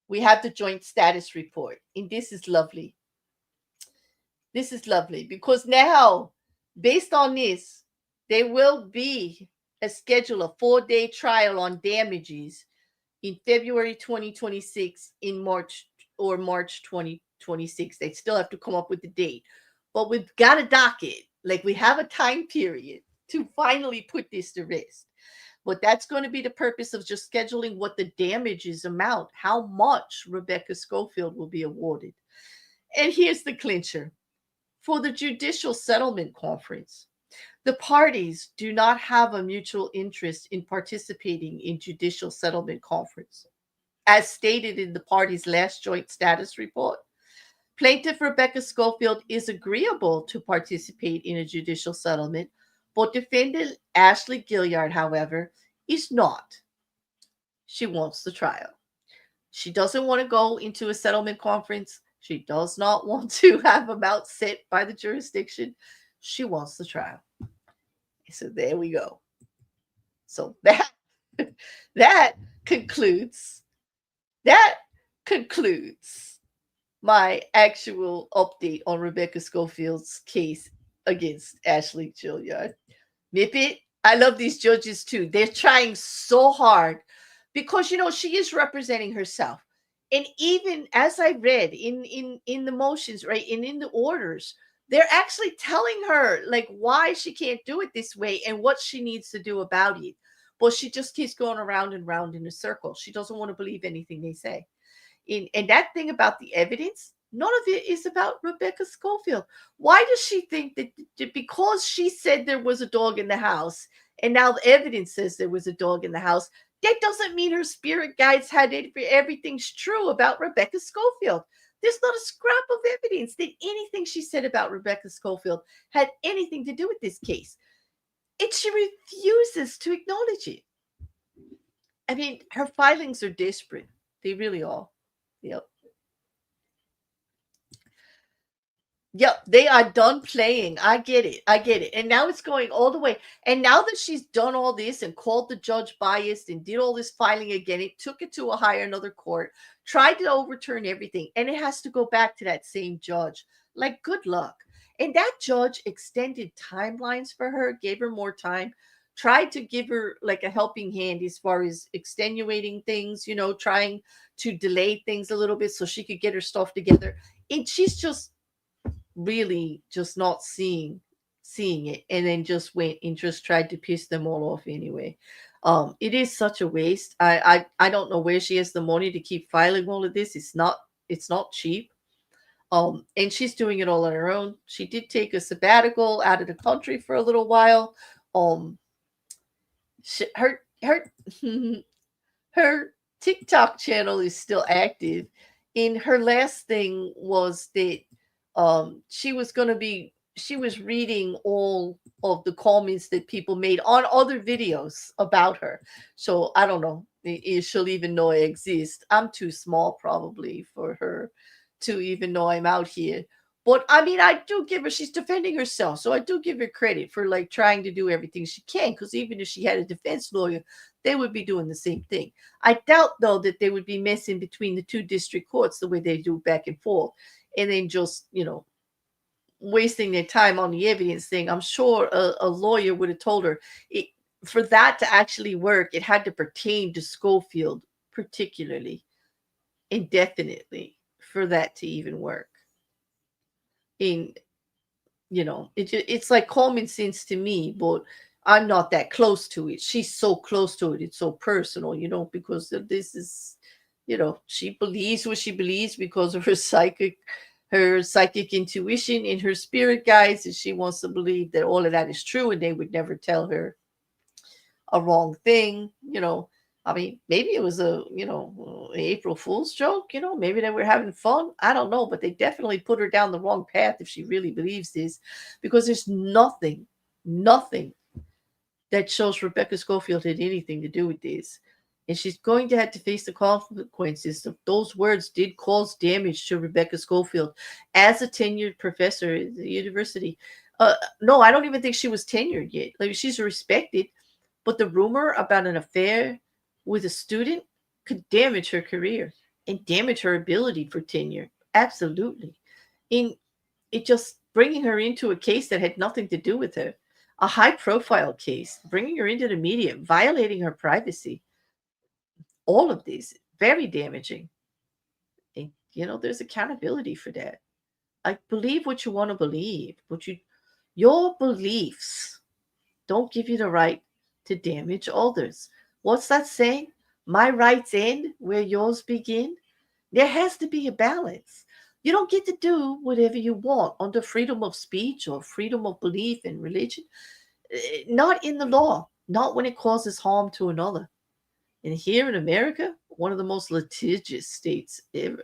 We have the joint status report, and this is lovely. This is lovely because now, based on this, there will be a 4-day trial on damages in February 2026, in March 2026. They still have to come up with the date. But we've got a docket. Like, we have a time period to finally put this to rest. But that's going to be the purpose of just scheduling what the damages amount, how much Rebecca Scofield will be awarded. And here's the clincher. For the Judicial Settlement Conference, the parties do not have a mutual interest in participating in Judicial Settlement Conference. As stated in the parties' last joint status report, Plaintiff Rebecca Scofield is agreeable to participate in a judicial settlement, but defendant Ashley Guillard, however, is not. She wants the trial. She doesn't want to go into a settlement conference. She does not want to have amount set by the jurisdiction. She wants the trial. So there we go. So that concludes my actual update on Rebecca Scofield's case against Ashley Guillard. Mippet, I love these judges too. They're trying so hard because, she is representing herself. And even as I read in the motions, right, and in the orders, they're actually telling her like why she can't do it this way and what she needs to do about it. But she just keeps going around and round in a circle. She doesn't want to believe anything they say. And that thing about the evidence, none of it is about Rebecca Scofield. Why does she think that because she said there was a dog in the house and now the evidence says there was a dog in the house, that doesn't mean her spirit guides had everything's true about Rebecca Scofield. There's not a scrap of evidence that anything she said about Rebecca Scofield had anything to do with this case. And she refuses to acknowledge it. I mean, her filings are desperate. They really are. Yep. Yep, they are done playing. I get it. I get it. And now it's going all the way. And now that she's done all this and called the judge biased and did all this filing again, it took it to a higher another court, tried to overturn everything, and it has to go back to that same judge. Like, good luck. And that judge extended timelines for her, gave her more time, tried to give her like a helping hand as far as extenuating things, trying to delay things a little bit so she could get her stuff together. And she's just really just not seeing it, and then just went and just tried to piss them all off anyway. It is such a waste. I don't know where she has the money to keep filing all of this. It's not cheap. And she's doing it all on her own. She did take a sabbatical out of the country for a little while. um her her TikTok channel is still active. And her last thing was that she was reading all of the comments that people made on other videos about her. So I don't know if she'll even know I exist. I'm too small probably for her to even know I'm out here. But I mean, I do give her, she's defending herself. So I do give her credit for like trying to do everything she can. Because even if she had a defense lawyer, they would be doing the same thing. I doubt, though, that they would be messing between the two district courts the way they do back and forth, and then just, wasting their time on the evidence thing. I'm sure a lawyer would have told her for that to actually work, it had to pertain to Schofield particularly, indefinitely, for that to even work. And it's like common sense to me, but I'm not that close to it. She's so close to it. It's so personal, because this is, she believes what she believes because of her psychic intuition and her spirit guides, and she wants to believe that all of that is true, and they would never tell her a wrong thing. I mean, maybe it was a April Fool's joke. Maybe they were having fun. I don't know, but they definitely put her down the wrong path if she really believes this, because there's nothing that shows Rebecca Schofield had anything to do with this. And she's going to have to face the consequences of those words did cause damage to Rebecca Schofield as a tenured professor at the university. No, I don't even think she was tenured yet. Like, she's respected, but the rumor about an affair with a student could damage her career and damage her ability for tenure. Absolutely. In it just bringing her into a case that had nothing to do with her, a high profile case, bringing her into the media, violating her privacy. All of these very damaging. And there's accountability for that. I believe what you want to believe, but your beliefs don't give you the right to damage others. What's that saying? My rights end where yours begin. There has to be a balance. You don't get to do whatever you want under freedom of speech or freedom of belief in religion. Not in the law, not when it causes harm to another. And here in America, one of the most litigious states ever,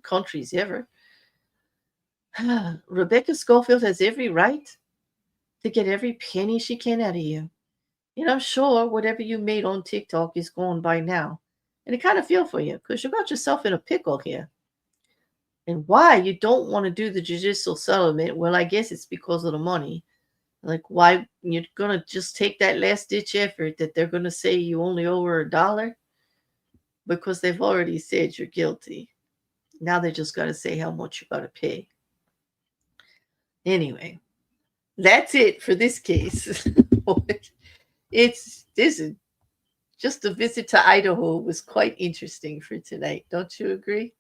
countries ever, Rebecca Schofield has every right to get every penny she can out of you. And I'm sure whatever you made on TikTok is gone by now. And I kind of feel for you because you got yourself in a pickle here. And why you don't want to do the judicial settlement? Well, I guess it's because of the money. Like, why you're gonna just take that last ditch effort that they're gonna say you only owe her $1 because they've already said you're guilty. Now they just gotta say how much you gotta pay. Anyway, that's it for this case. This is just a visit to Idaho was quite interesting for tonight. Don't you agree?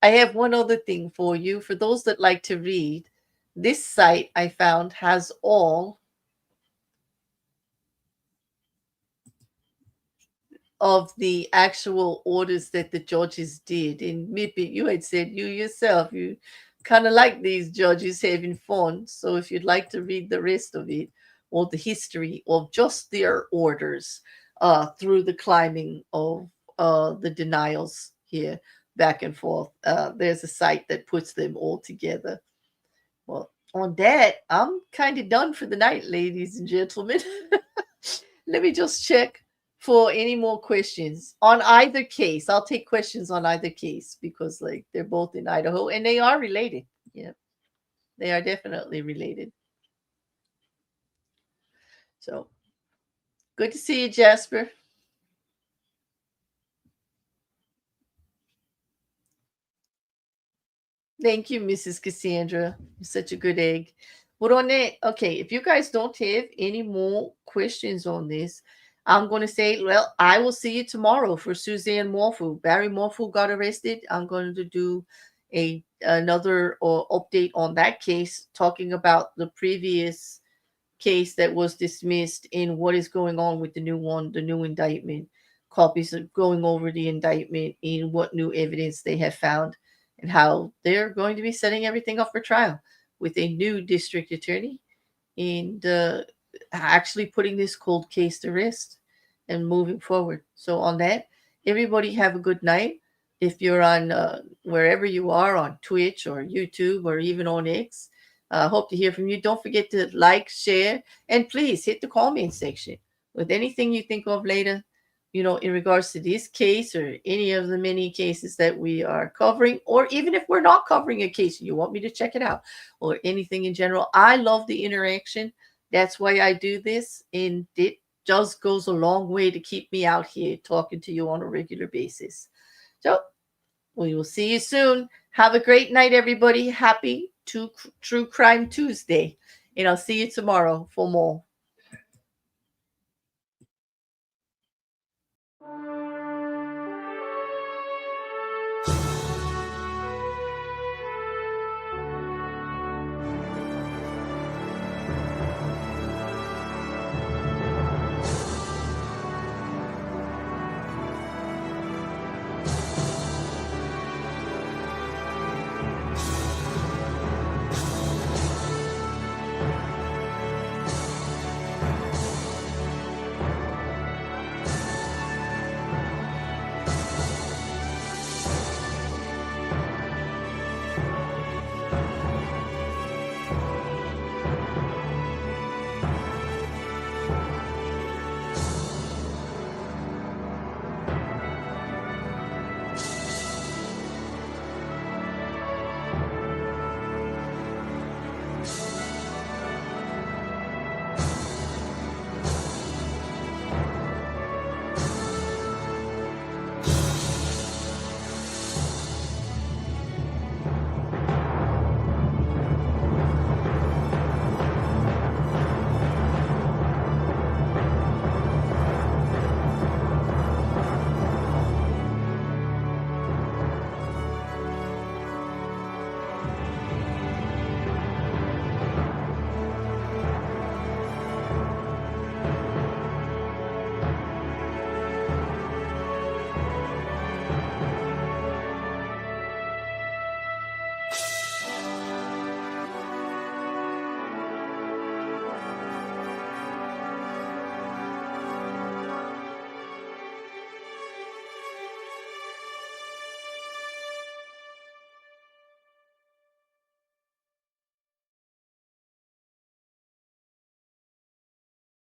I have one other thing for you. For those that like to read, this site I found has all of the actual orders that the judges did. And maybe you had said you yourself, you kind of like these judges having fun. So if you'd like to read the rest of it, or the history of just their orders through the climbing of the denials here back and forth, there's a site that puts them all together. Well, on that, I'm kind of done for the night, ladies and gentlemen. Let me just check for any more questions on either case. I'll take questions on either case because like they're both in Idaho and they are related. Yeah, they are definitely related. So good to see you, Jasper. Thank you, Mrs. Cassandra. You're such a good egg. But on that, okay, if you guys don't have any more questions on this, I'm going to say, well, I will see you tomorrow for Suzanne Morphew. Barry Morphew got arrested. I'm going to do another update on that case, talking about the previous case that was dismissed and what is going on with the new one, the new indictment, copies of going over the indictment and what new evidence they have found and how they're going to be setting everything up for trial with a new district attorney and actually putting this cold case to rest and moving forward. So on that, everybody have a good night. If you're on wherever you are on Twitch or YouTube or even on X, hope to hear from you. Don't forget to like, share, and please hit the comment section with anything you think of later, in regards to this case or any of the many cases that we are covering, or even if we're not covering a case and you want me to check it out or anything in general. I love the interaction. That's why I do this. And it just goes a long way to keep me out here talking to you on a regular basis. So we will see you soon. Have a great night, everybody. Happy True Crime Tuesday. And I'll see you tomorrow for more.